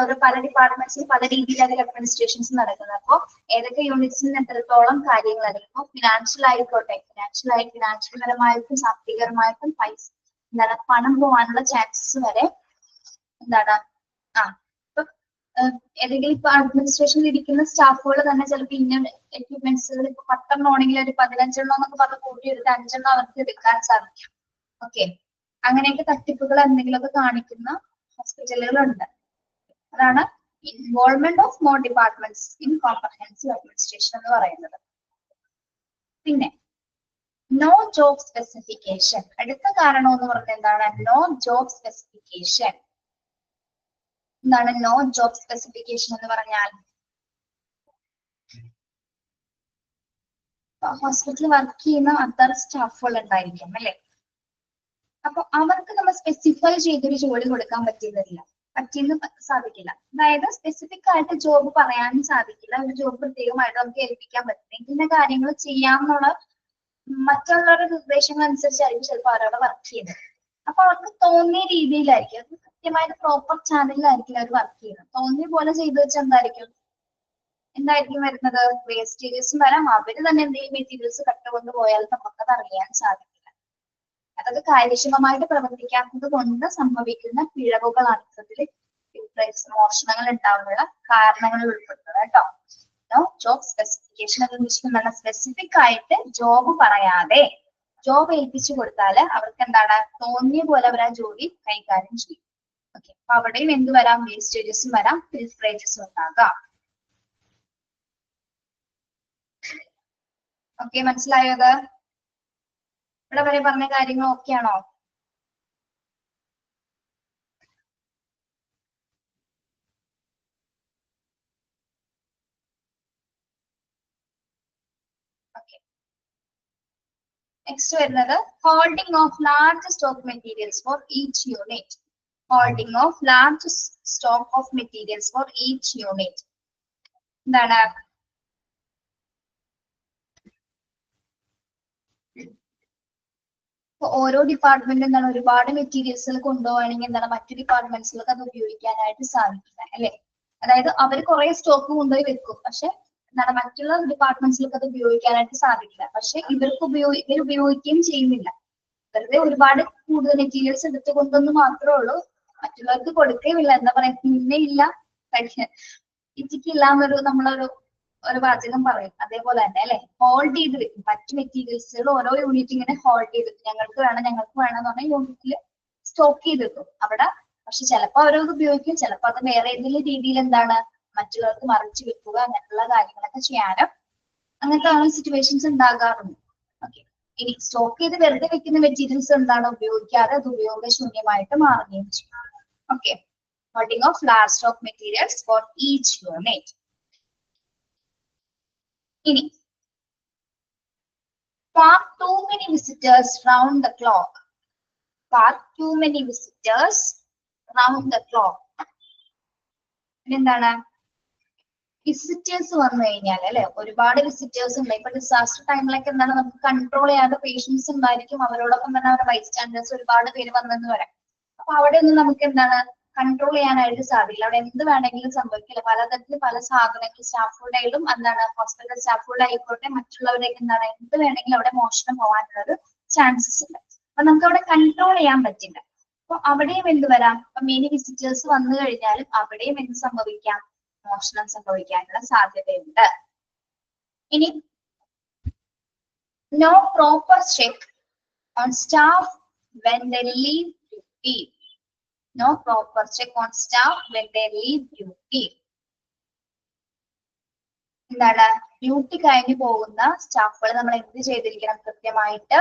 ഒരു പല ഡിപ്പാർട്ട്മെന്റ്സിൽ പല രീതിയിലാണ് അഡ്മിനിസ്ട്രേഷൻസ് നടക്കുന്നത്. അപ്പോൾ ഏതൊക്കെ യൂണിറ്റ്സിന് എത്രത്തോളം കാര്യങ്ങൾ അറിയും. ഇപ്പോൾ ഫിനാൻഷ്യൽ ആയിക്കോട്ടെ, ഫിനാൻഷ്യൽ പരമായിട്ടും സാമ്പത്തികപരമായിട്ടും പണം പോകാനുള്ള ചാൻസസ് വരെ എന്താണ് ഏതെങ്കിലും ഇപ്പൊ അഡ്മിനിസ്ട്രേഷനിൽ ഇരിക്കുന്ന സ്റ്റാഫുകൾ തന്നെ ചിലപ്പോൾ ഇന്ന എക്യുപ്മെന്റ്സുകൾ ഇപ്പൊ 10 ആണെങ്കിൽ ഒരു 15 എന്നൊക്കെ പറഞ്ഞ് കൂട്ടി എടുത്ത് 5 അവർക്ക് എടുക്കാൻ സാധിക്കും. ഓക്കെ, അങ്ങനെയൊക്കെ തട്ടിപ്പുകൾ എന്തെങ്കിലുമൊക്കെ കാണിക്കുന്ന ഹോസ്പിറ്റലുകളുണ്ട്. അതാണ് involvement of more departments in comprehensive administration എന്ന് പറയുന്നത്. പിന്നെ നോ ജോബ് സ്പെസിഫിക്കേഷൻ, അടുത്ത കാരണം എന്ന് പറഞ്ഞാൽ എന്താണ്? No job specification. എന്താണ് നോ ജോബ് സ്പെസിഫിക്കേഷൻ എന്ന് പറഞ്ഞാൽ? ഹോസ്പിറ്റലിൽ വർക്ക് ചെയ്യുന്ന അതർ സ്റ്റാഫുകൾ ഉണ്ടായിരിക്കും അല്ലെ, അപ്പൊ അവർക്ക് നമ്മൾ സ്പെസിഫൈ ചെയ്തൊരു ജോലി കൊടുക്കാൻ പറ്റിയെന്ന് സാധിക്കില്ല. അതായത് സ്പെസിഫിക് ആയിട്ട് ജോബ് പറയാനും സാധിക്കില്ല. ഒരു ജോബ് പ്രത്യേകമായിട്ട് നമുക്ക് ഏൽപ്പിക്കാൻ പറ്റില്ല. ഇന്ന കാര്യങ്ങൾ ചെയ്യാമെന്നുള്ള മറ്റുള്ളവരുടെ നിർദ്ദേശങ്ങൾ അനുസരിച്ചായിരിക്കും ചിലപ്പോൾ അവരവിടെ വർക്ക് ചെയ്യുന്നത്. അപ്പൊ അവർക്ക് തോന്നിയ രീതിയിലായിരിക്കും, അത് കൃത്യമായിട്ട് പ്രോപ്പർ ചാനലിലായിരിക്കും അവർ വർക്ക് ചെയ്യുന്നത്. തോന്നിയ പോലെ ചെയ്തു വെച്ചാൽ എന്തായിരിക്കും വരുന്നത്? വേസ്റ്റേജസും വരാം. അവര് തന്നെ എന്തെങ്കിലും മെറ്റീരിയൽസ് കട്ടുകൊണ്ട് പോയാൽ നമുക്കത് അറിയാൻ സാധിക്കില്ല. അതൊക്കെ കാര്യക്ഷമമായിട്ട് പ്രവർത്തിക്കാത്തത് കൊണ്ട് സംഭവിക്കുന്ന പിഴവുകളാണ് ഇത്തരത്തിൽ മോഷണങ്ങൾ ഉണ്ടാവാനുള്ള കാരണങ്ങളിൽ ഉൾപ്പെടുന്നത് കേട്ടോ. ജോബ് സ്പെസിഫിക്കേഷൻ എന്ന് വെച്ചിട്ടുണ്ടെങ്കിൽ സ്പെസിഫിക് ആയിട്ട് ജോബ് പറയാതെ ജോബ് ഏൽപ്പിച്ചു കൊടുത്താൽ അവർക്ക് എന്താണ് തോന്നിയ പോലെ അവർ ആ ജോലി കൈകാര്യം ചെയ്യും. ഓക്കെ, അപ്പൊ അവിടെയും എന്ത് വരാം? വേസ്റ്റേജസും വരാം, പിൽഫ്രേജസും ഉണ്ടാകാം. ഓക്കെ, മനസ്സിലായോ? അത് ഇവിടെ വരെ പറഞ്ഞ കാര്യങ്ങൾ ഓക്കെ ആണോ? നെക്സ്റ്റ് വരുന്നത് holding of large stock materials for each unit. Holding of large stock of materials for each unit എന്താണ്? ഓരോ ഡിപ്പാർട്ട്മെന്റും എന്താണ് ഒരുപാട് മെറ്റീരിയൽസുകൾ കൊണ്ടുപോകണമെങ്കിൽ എന്താണ് മറ്റു ഡിപ്പാർട്ട്മെന്റ്സിലൊക്കെ അത് ഉപയോഗിക്കാനായിട്ട് സാധിക്കില്ല അല്ലെ. അതായത് അവർ കുറെ സ്റ്റോക്ക് കൊണ്ടുപോയി വെക്കും, പക്ഷെ എന്താണ് മറ്റുള്ള ഡിപ്പാർട്ട്മെന്റ്സിലൊക്കെ അത് ഉപയോഗിക്കാനായിട്ട് സാധിക്കില്ല. പക്ഷെ ഇവർ ഉപയോഗിക്കുകയും ചെയ്യുന്നില്ല. വെറുതെ ഒരുപാട് കൂടുതൽ മെറ്റീരിയൽസ് എടുത്തു കൊണ്ടെന്ന് മാത്രമേ ഉള്ളൂ, മറ്റുള്ളവർക്ക് കൊടുക്കുകയുമില്ല. എന്താ പറയാ, പിന്നെ ഇല്ല ഇച്ചിക്കില്ല എന്നൊരു നമ്മളൊരു വാചകം പറയും. അതേപോലെ തന്നെ അല്ലെ, ഹോൾഡ് ചെയ്ത് വെക്കും. മറ്റു മെറ്റീരിയൽസുകൾ ഓരോ യൂണിറ്റ് ഇങ്ങനെ ഹോൾഡ് ചെയ്ത് വെക്കും. ഞങ്ങൾക്ക് വേണം എന്ന് പറഞ്ഞാൽ യൂണിറ്റിൽ സ്റ്റോക്ക് ചെയ്ത് വെക്കും അവിടെ. പക്ഷെ ചിലപ്പോൾ അവരത് ഉപയോഗിക്കും, ചിലപ്പോൾ അത് വേറെ ഏതെങ്കിലും രീതിയിൽ എന്താണ് മറ്റുള്ളവർക്ക് മറിച്ച് വെക്കുക, അങ്ങനെയുള്ള കാര്യങ്ങളൊക്കെ ചെയ്യാനും അങ്ങനത്തെ സിറ്റുവേഷൻസ് ഉണ്ടാകാറുണ്ട്. ഓക്കെ, ഇനി സ്റ്റോക്ക് ചെയ്ത് വെറുതെ വെക്കുന്ന മെറ്റീരിയൽസ് എന്താണ് ഉപയോഗിക്കാതെ അത് ഉപയോഗശൂന്യമായിട്ട് മാറുകയും ചെയ്യും. Okay, holding of large stock materials for each unit. ഇനി park too many visitors round the clock. Park too many visitors round the clock. എന്താണ്? വിസിറ്റേഴ്സ് വന്നു കഴിഞ്ഞാൽ അല്ലെ, ഒരുപാട് വിസിറ്റേഴ്സ് ഉണ്ട്. ഇപ്പൊ ഡിസാസ്റ്റർ ടൈമിലൊക്കെ എന്താണ് നമുക്ക് കൺട്രോൾ ചെയ്യാതെ പേഷ്യൻസ് ഉണ്ടായിരിക്കും, അവരോടൊപ്പം തന്നെ അവരുടെ ബൈസ്റ്റാൻഡേഴ്സ് ഒരുപാട് പേര് വന്നെന്ന് വരാം. അപ്പൊ അവിടെ ഒന്നും നമുക്ക് എന്താണ് കൺട്രോൾ ചെയ്യാനായിട്ട് സാധിക്കില്ല. അവിടെ എന്ത് വേണമെങ്കിലും സംഭവിക്കില്ല. പലതരത്തിൽ പല സാധനങ്ങൾ സ്റ്റാഫുകളുടെ ആയാലും എന്താണ് ഹോസ്പിറ്റൽ സ്റ്റാഫുകളുടെ ആയിക്കോട്ടെ മറ്റുള്ളവരൊക്കെ എന്താണ് എന്ത് വേണമെങ്കിലും അവിടെ മോഷണം പോകാനുള്ളൊരു ചാൻസസ് ഉണ്ട്. അപ്പൊ നമുക്ക് അവിടെ കൺട്രോൾ ചെയ്യാൻ പറ്റില്ല. അപ്പൊ അവിടെയും എന്ത് വരാം? അപ്പൊ മെനി വിസിറ്റേഴ്സ് വന്നു കഴിഞ്ഞാലും അവിടെയും എന്ത് സംഭവിക്കാം? മോഷണം സംഭവിക്കാനുള്ള സാധ്യതയുണ്ട്. ഇനി no proper check on staff when they leave duty. No proper check on staff when they leave duty. എന്താണ്? ഡ്യൂട്ടി കഴിഞ്ഞു പോകുന്ന സ്റ്റാഫുകൾ നമ്മൾ എന്ത് ചെയ്തിരിക്കണം? കൃത്യമായിട്ട്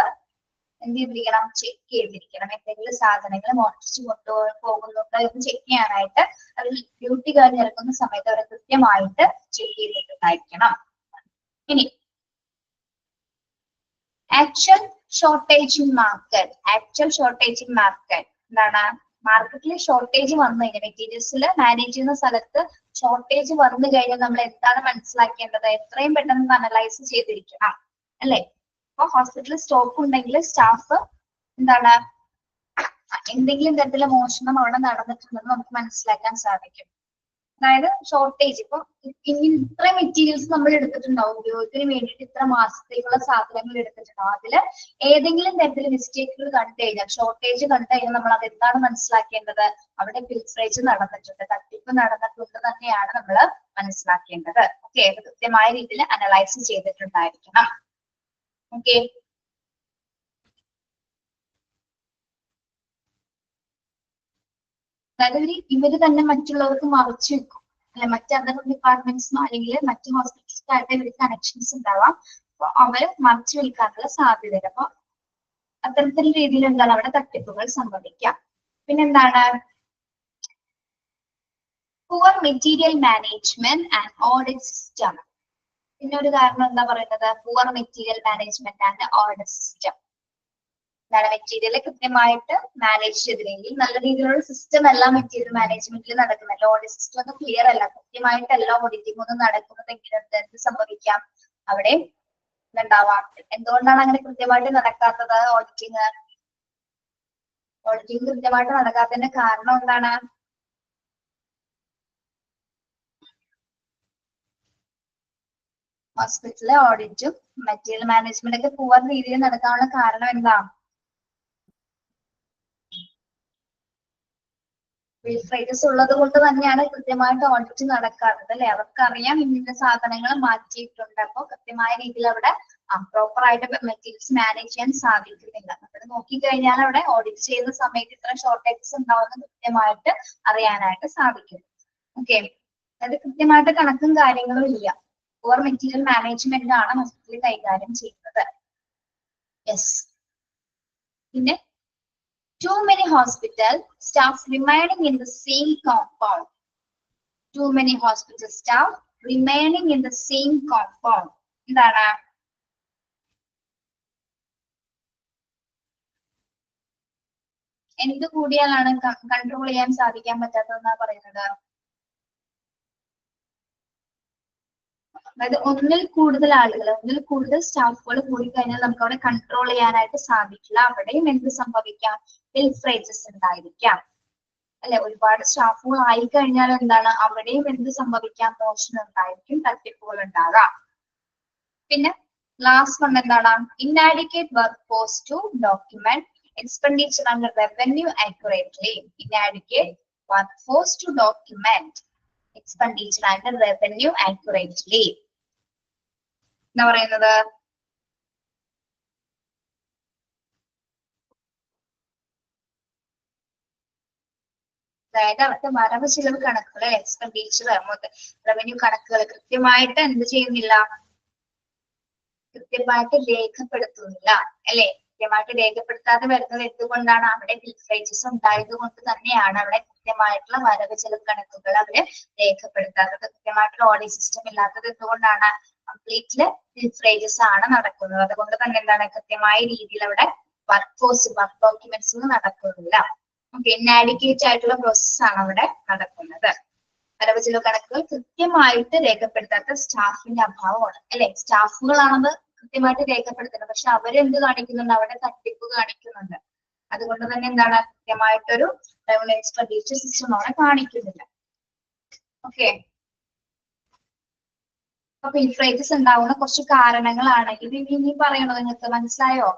എന്ത് ചെയ്തിരിക്കണം? ചെക്ക് ചെയ്തിരിക്കണം. എന്തെങ്കിലും സാധനങ്ങൾ മോഷ്ടിച്ചു കൊണ്ടുപോകുന്നുണ്ടോ എന്ന് ചെക്ക് ചെയ്യാനായിട്ട് അത് ഡ്യൂട്ടി കഴിഞ്ഞിറങ്ങുന്ന സമയത്ത് അവരെ കൃത്യമായിട്ട് ചെക്ക് ചെയ്തിട്ടുണ്ടായിരിക്കണം. ഇനി actual shortage in market. Actual shortage in market എന്താണ്? മാർക്കറ്റിൽ ഷോർട്ടേജ് വന്നു കഴിഞ്ഞാൽ മെറ്റീരിയൽസിൽ മാനേജ് ചെയ്യുന്ന സ്ഥലത്ത് ഷോർട്ടേജ് വന്നു കഴിഞ്ഞാൽ നമ്മൾ എന്താണ് മനസ്സിലാക്കേണ്ടത്? എത്രയും പെട്ടെന്ന് അനലൈസ് ചെയ്തിരിക്കണം അല്ലെ. അപ്പൊ ഹോസ്പിറ്റലിൽ സ്റ്റോക്ക് ഉണ്ടെങ്കിൽ സ്റ്റാഫ് എന്താണ് എന്തെങ്കിലും തരത്തിലുള്ള മോഷണം അവിടെ നടന്നിട്ടുണ്ടെന്ന് നമുക്ക് മനസ്സിലാക്കാൻ സാധിക്കും. അതായത് ഷോർട്ടേജ്. ഇപ്പൊ ഇത്ര മെറ്റീരിയൽസ് നമ്മൾ എടുത്തിട്ടുണ്ടാവും, ഉപയോഗത്തിന് വേണ്ടിയിട്ട് ഇത്ര മാസത്തേക്കുള്ള സാധനങ്ങൾ എടുത്തിട്ടുണ്ടാവും. അതിൽ ഏതെങ്കിലും തരത്തിൽ മിസ്റ്റേക്കുകൾ കണ്ടു കഴിഞ്ഞാൽ, ഷോർട്ടേജ് കണ്ടു കഴിഞ്ഞാൽ നമ്മൾ അത് എന്താണ് മനസ്സിലാക്കേണ്ടത്? അവിടെ ഫിൽട്രേജ് നടന്നിട്ടുണ്ട്, തട്ടിപ്പ് നടന്നിട്ടുണ്ട് തന്നെയാണ് നമ്മൾ മനസ്സിലാക്കേണ്ടത്. ഓക്കെ, അത് കൃത്യമായ രീതിയിൽ അനലൈസ് ചെയ്തിട്ടുണ്ടായിരിക്കണം. ഓക്കെ, അതായത് ഇവര് തന്നെ മറ്റുള്ളവർക്ക് മറച്ചു വെക്കും, അല്ലെ മറ്റ് അതർ ഡിപ്പാർട്ട്മെന്റ്സിനോ അല്ലെങ്കിൽ മറ്റ് ഹോസ്പിറ്റൽസിനായിട്ട് ഇവർക്ക് കണക്ഷൻസ് ഉണ്ടാവാം. അപ്പൊ അവര് മറച്ചു വെക്കാനുള്ള സാധ്യതയുണ്ട്. അപ്പൊ അത്തരത്തിൽ രീതിയിൽ എന്താണ് അവിടെ തട്ടിപ്പുകൾ സംഭവിക്കാം. പിന്നെന്താണ്? Poor material management and audit system. പിന്നെ ഒരു കാരണം എന്താ പറയുന്നത്? Poor material management and audit system. Material കൃത്യമായിട്ട് മാനേജ് ചെയ്തില്ലെങ്കിൽ, നല്ല രീതിയിലുള്ള സിസ്റ്റം അല്ല മെറ്റീരിയൽ മാനേജ്മെന്റിൽ നടക്കുന്നത്. ഓഡിറ്റ് സിസ്റ്റം ഒന്നും ക്ലിയർ അല്ല, കൃത്യമായിട്ട് എല്ലാ ഓഡിറ്റിംഗ് ഒന്നും നടക്കുന്നതെങ്കിൽ എന്ത് സംഭവിക്കാം? അവിടെ ഉണ്ടാവാം. എന്തുകൊണ്ടാണ് അങ്ങനെ കൃത്യമായിട്ട് നടക്കാത്തത്? ഓഡിറ്റിംഗ് കൃത്യമായിട്ട് നടക്കാത്തതിന്റെ കാരണം എന്താണ്? ഹോസ്പിറ്റലിലെ ഓഡിറ്റും മെറ്റീരിയൽ മാനേജ്മെന്റ് ഒക്കെ പൂവർ രീതിയിൽ നടക്കാനുള്ള കാരണം എന്താ? ഫിൽട്രേറ്റസ് ഉള്ളത് കൊണ്ട് തന്നെയാണ് കൃത്യമായിട്ട് ഓഡിറ്റ് നടക്കാത്തത്, അല്ലെ? അവർക്കറിയാം ഇന്ന സാധനങ്ങൾ മാറ്റിയിട്ടുണ്ട്, അപ്പൊ കൃത്യമായ രീതിയിൽ അവിടെ പ്രോപ്പർ ആയിട്ട് മെറ്റീരിയൽസ് മാനേജ് ചെയ്യാൻ സാധിക്കുന്നില്ല. നമ്മൾ നോക്കിക്കഴിഞ്ഞാൽ അവിടെ ഓഡിറ്റ് ചെയ്യുന്ന സമയത്ത് ഇത്ര ഷോർട്ടേജസ് ഉണ്ടാവുന്ന കൃത്യമായിട്ട് അറിയാനായിട്ട് സാധിക്കും. ഓക്കെ, അത് കൃത്യമായിട്ട് കണക്കും കാര്യങ്ങളും ഇല്ല. പുവർ മെറ്റീരിയൽ മാനേജ്മെന്റ് ആണ് ഹോസ്പിറ്റലിൽ കൈകാര്യം ചെയ്യുന്നത്. യെസ്. പിന്നെ too many hospital staff remaining in the same compound. Too many hospital staff remaining in the same compound. എന്താണ്? എന്ത് കൂടിയാലാണ് കൺട്രോൾ ചെയ്യാൻ സാധിക്കാൻ പറ്റാത്തതെന്നാ പറയുന്നത്? അതായത് ഒന്നിൽ കൂടുതൽ ആളുകൾ, ഒന്നിൽ കൂടുതൽ സ്റ്റാഫുകൾ കൂടി കഴിഞ്ഞാൽ നമുക്ക് അവിടെ കൺട്രോൾ ചെയ്യാനായിട്ട് സാധിക്കില്ല. അവിടെയും എന്ത് സംഭവിക്കാം? ഫിൽട്രേറ്റസ് ഉണ്ടായിരിക്കാം, അല്ലെ? ഒരുപാട് സ്റ്റാഫുകൾ ആയി കഴിഞ്ഞാൽ എന്താണ്? അവിടെയും എന്ത് സംഭവിക്കാം? മോഷണം ഉണ്ടായിരിക്കും, തട്ടിപ്പുകൾ ഉണ്ടാകാം. പിന്നെ ലാസ്റ്റ് വൺ എന്താണ്? Inadequate work force to document expenditure and revenue accurately. Inadequate workforce to document expenditure and revenue accurately. എന്താ പറയുന്നത്? അതായത് അവർക്ക് വരവ് ചിലവ് കണക്കുകൾ, എക്സ്പെൻഡിച്ചർ, റവന്യൂ കണക്കുകൾ കൃത്യമായിട്ട് എന്ത് ചെയ്യുന്നില്ല? കൃത്യമായിട്ട് രേഖപ്പെടുത്തുന്നില്ല, അല്ലെ? കൃത്യമായിട്ട് രേഖപ്പെടുത്താതെ വരുന്നത് എന്തുകൊണ്ടാണ്? അവിടെ ഫിൽട്രേറ്റസ് ഉണ്ടായത് കൊണ്ട് തന്നെയാണ് അവിടെ കൃത്യമായിട്ടുള്ള വരവ് ചെലവ് കണക്കുകൾ അവര് രേഖപ്പെടുത്താത്തത്. കൃത്യമായിട്ടുള്ള ഓഡിറ്റ് സിസ്റ്റം ഇല്ലാത്തത് എന്തുകൊണ്ടാണ്? കംപ്ലീറ്റ്ലി ഫിൽട്രേറ്റസ് ആണ് നടക്കുന്നത്. അതുകൊണ്ട് തന്നെ എന്താണ്? കൃത്യമായ രീതിയിൽ അവിടെ വർക്ക് ഫോഴ്സ്, വർക്ക് ഡോക്യുമെന്റ്സ് ഒന്നും നടക്കുന്നില്ല. ഇന്നാഡിക്വേറ്റ് ആയിട്ടുള്ള പ്രോസസ് ആണ് അവിടെ നടക്കുന്നത്. വരവ് ചെലവ് കണക്കുകൾ കൃത്യമായിട്ട് രേഖപ്പെടുത്താത്ത സ്റ്റാഫിന്റെ അഭാവമാണ്, അല്ലെ? സ്റ്റാഫുകളാണത് കൃത്യമായിട്ട് രേഖപ്പെടുത്തുന്നത്, പക്ഷെ അവരെന്ത് കാണിക്കുന്നുണ്ട്? അവിടെ തട്ടിപ്പ് കാണിക്കുന്നുണ്ട്. അതുകൊണ്ട് തന്നെ എന്താണ്? കൃത്യമായിട്ടൊരു റവന്യൂ എക്സ്പെൻഡിച്ചർ സിസ്റ്റം അവിടെ കാണിക്കുന്നില്ല. ഓക്കെ, അപ്പൊ ഫിൽട്രേറ്റസ് ഉണ്ടാവുന്ന കുറച്ച് കാരണങ്ങളാണ് ഇത്. ഇനി പറയണോ? നിങ്ങൾക്ക് മനസ്സിലായോ?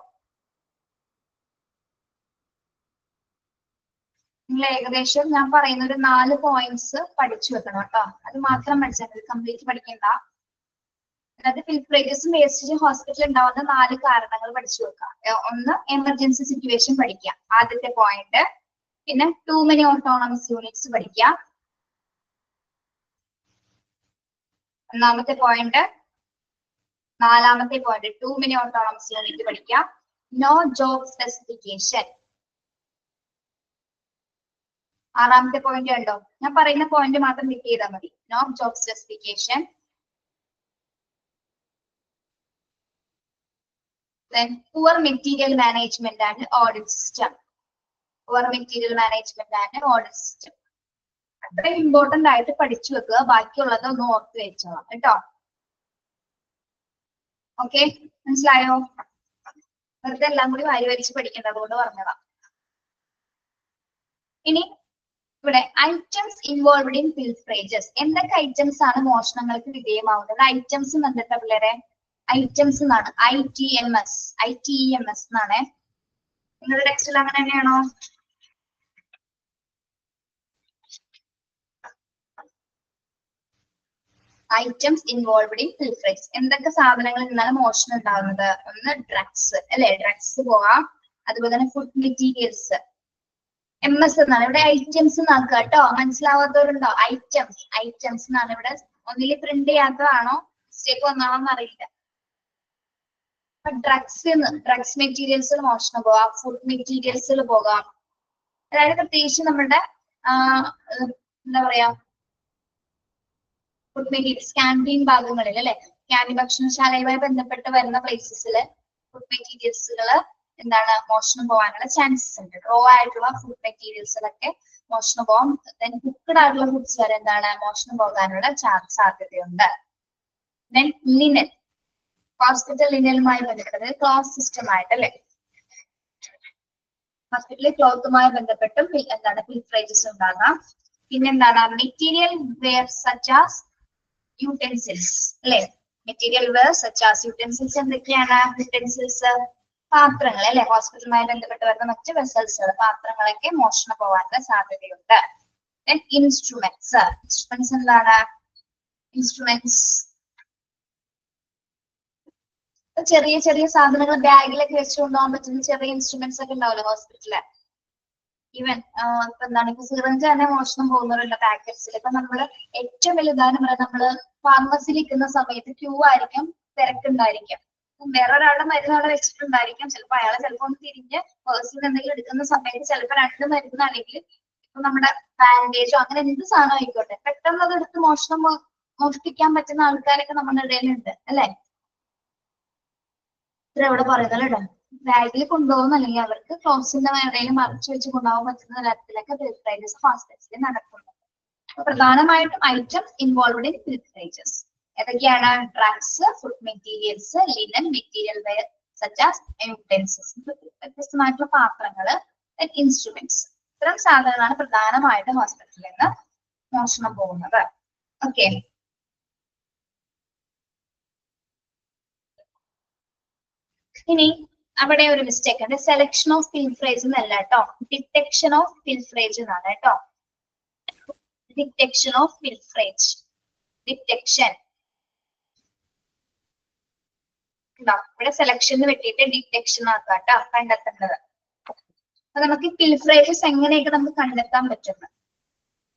നിങ്ങൾ ഏകദേശം ഞാൻ പറയുന്ന ഒരു 4 പോയിന്റ്സ് പഠിച്ചു വെക്കണം കേട്ടോ. അത് മാത്രം പഠിച്ചാൽ മതി, കംപ്ലീറ്റ് പഠിക്കണ്ട. അതായത് ഫിൽട്രേറ്റസും വേസ്റ്റേജും ഹോസ്പിറ്റലിൽ ഉണ്ടാവുന്ന 4 കാരണങ്ങൾ പഠിച്ചു വെക്കാം. ഒന്ന്, എമർജൻസി സിറ്റുവേഷൻ പഠിക്കാം, ആദ്യത്തെ പോയിന്റ്. പിന്നെ ടൂ മെനി ഓട്ടോണമസ് യൂണിറ്റ്സ് പഠിക്കാം, ഒന്നാമത്തെ പോയിന്റ്. നാലാമത്തെ point, too many autonomous unit പഠിക്കാം. No job specification. ആറാമത്തെ പോയിന്റ് കണ്ടോ? ഞാൻ പറയുന്ന പോയിന്റ് മാത്രം ക്ലിക്ക് ചെയ്താൽ മതി. No job specification. Then poor material management and audit system. Poor material management and audit system. അത്ര ഇമ്പോർട്ടന്റ് ആയിട്ട് പഠിച്ചു വെക്കുക, ബാക്കിയുള്ളത് ഒന്ന് ഓർത്ത് വെച്ചോളാം കേട്ടോ. ഓക്കെ, മനസ്സിലായോ? വെറുതെ എല്ലാം കൂടി വാരി വരിച്ച് പഠിക്കേണ്ടത് കൊണ്ട് പറഞ്ഞതാ. ഇനി ഇവിടെ items ഇൻവോൾവ്ഡ് ഇൻ പിൽഫ്രേജസ്. എന്തൊക്കെ ഐറ്റംസ് ആണ് മോഷണങ്ങൾക്ക് വിധേയമാവുന്നത്? ഐറ്റംസ് എന്നിട്ട് പിള്ളേരെ ഐറ്റംസ് എന്നാണ് ITEMS എന്നാണ്. നിങ്ങളുടെ ടെക്സ്റ്റിൽ അങ്ങനെ തന്നെയാണോ? Items involved in പിൽഫ്രേജ്. എന്തൊക്കെ സാധനങ്ങളിൽ നിന്നാണ് മോഷണം ഉണ്ടാകുന്നത്? ഒന്ന് ഡ്രഗ്സ് അല്ലെ, ഡ്രഗ്സ് പോവാം. അതുപോലെ തന്നെ ഫുഡ് മെറ്റീരിയൽസ്. MS എന്നാണ് ഇവിടെ ഐറ്റംസ് എന്നാക്കുക കേട്ടോ. മനസ്സിലാവാത്തവരുണ്ടോ? ഐറ്റംസ് എന്നാണ് ഇവിടെ. ഒന്നിൽ പ്രിന്റ് ചെയ്യാത്തതാണോ മിസ്റ്റേക്ക് വന്നാണോന്ന് അറിയില്ല. ഡ്രഗ്സ് മെറ്റീരിയൽസിൽ മോഷണം പോകാം, ഫുഡ് മെറ്റീരിയൽസിൽ പോകാം. അതായത് പ്രത്യേകിച്ച് നമ്മുടെ എന്താ പറയാ ഫുഡ് മെറ്റീരിയൽസ് ക്യാൻറ്റീൻ ഭാഗങ്ങളിൽ അല്ലെ, ക്യാൻറ്റീൻ ഭക്ഷണശാലയുമായി ബന്ധപ്പെട്ട് വരുന്ന പ്ലേസസിൽ ഫുഡ് മെറ്റീരിയൽസുകൾ എന്താണ് മോഷണം പോകാനുള്ള ചാൻസസ് ഉണ്ട്. റോ ആയിട്ടുള്ള ഫുഡ് മെറ്റീരിയൽസിലൊക്കെ മോഷണം പോകാം. കുക്ക്ഡ് ആയിട്ടുള്ള ഫുഡ്സ് വരെ എന്താണ് മോഷണം പോകാനുള്ള സാധ്യതയുണ്ട്. ദെൻ ലിനൻ, ഹോസ്പിറ്റൽ ലിനനുമായി ബന്ധപ്പെട്ടത് ക്ലോത്ത് സിസ്റ്റം ആയിട്ട് അല്ലെ, ഹോസ്പിറ്റലിൽ ക്ലോത്തുമായി ബന്ധപ്പെട്ടും എന്താണ് പിൽഫ്രേജസ് ഉണ്ടാകാം. പിന്നെന്താണ് material ware such as utensils അല്ലെ, material ware such as utensils എന്തൊക്കെയാണ്? യൂട്ടൻസിൽസ് പാത്രങ്ങൾ അല്ലെ, ഹോസ്പിറ്റലുമായി ബന്ധപ്പെട്ട് വരുന്ന മറ്റ് വെസൽസ് പാത്രങ്ങളൊക്കെ മോഷണം പോകാനുള്ള സാധ്യതയുണ്ട്. ഇൻസ്ട്രുമെന്റ്സ് എന്താണ്? ഇൻസ്ട്രുമെന്റ്സ് ചെറിയ ചെറിയ സാധനങ്ങൾ ബാഗിലൊക്കെ വെച്ച് കൊണ്ടുപോകാൻ പറ്റുന്ന ചെറിയ ഇൻസ്ട്രുമെന്റ്സ് ഒക്കെ ഉണ്ടാവില്ല ഹോസ്പിറ്റലില്. ഈവൻ ഇപ്പൊ എന്താണ് ഇപ്പൊ സിറിഞ്ച് തന്നെ മോഷണം പോകുന്നവരുണ്ട് പാക്കറ്റ്സിൽ. ഇപ്പൊ നമ്മള് ഏറ്റവും വലിയ ഉദാഹരണം പറയാം, നമ്മള് ഫാർമസിയിൽ നിൽക്കുന്ന സമയത്ത് ക്യൂ ആയിരിക്കും, തിരക്കുണ്ടായിരിക്കും. വേറൊരാളുടെ മരുന്ന് അവിടെ വെച്ചിട്ടുണ്ടായിരിക്കും. ചിലപ്പോൾ അയാളെ ചിലപ്പോൾ ഒന്ന് തിരിഞ്ഞ് പേഴ്സിൽ എന്തെങ്കിലും എടുക്കുന്ന സമയത്ത് ചിലപ്പോൾ 2 മരുന്ന് അല്ലെങ്കിൽ ഇപ്പൊ നമ്മുടെ ബാൻഡേജോ അങ്ങനെ എന്ത് സാധനം ആയിക്കോട്ടെ പെട്ടെന്ന് അത് എടുത്ത് മോഷ്ടിക്കാൻ പറ്റുന്ന ആൾക്കാരൊക്കെ നമ്മുടെ ഇടയിലുണ്ട് അല്ലെ. ഇത്ര ഇവിടെ പറയുന്നല്ലോ, ബാഗിൽ കൊണ്ടുപോകുന്ന അല്ലെങ്കിൽ അവർക്ക് ക്ലോത്ത്സിന്റെ ഇടയിൽ മറച്ചു വെച്ച് കൊണ്ടുപോകാൻ പറ്റുന്ന തരത്തിലൊക്കെ പിൽഫ്രേജസ് ഹോസ്പിറ്റലിൽ നടക്കുന്നുണ്ട്. അപ്പൊ പ്രധാനമായിട്ടും ഐറ്റംസ് ഇൻവോൾവ്ഡ് ഇൻ പിൽഫ്രേജസ് ഏതൊക്കെയാണ്? Drugs, food materials, linen, material ware such as utensils, വ്യത്യസ്തമായിട്ടുള്ള പാത്രങ്ങള്, ഇൻസ്ട്രുമെന്റ്സ്. ഇത്തരം സാധനങ്ങളാണ് പ്രധാനമായിട്ടും ഹോസ്പിറ്റലിൽ നിന്ന് മോഷണം പോകുന്നത്. ഓക്കെ, ഇനി അവിടെ ഒരു മിസ്റ്റേക്ക് ഉണ്ട്. സെലക്ഷൻ ഓഫ് പിൽഫ്രേജ് എന്നല്ല കേട്ടോ, ഡിറ്റക്ഷൻ ഓഫ് പിൽഫ്രേജ് എന്നാണ് കേട്ടോ. Detection of പിൽഫ്രേജ്, detection. ഇവിടെ സെലക്ഷൻ വെട്ടിയിട്ട് ഡിറ്റക്ഷൻ ആക്കാം കേട്ടോ, കണ്ടെത്തേണ്ടത്. അപ്പൊ നമുക്ക് പിൽഫ്രേജസ് എങ്ങനെയൊക്കെ നമുക്ക് കണ്ടെത്താൻ പറ്റുന്നത്?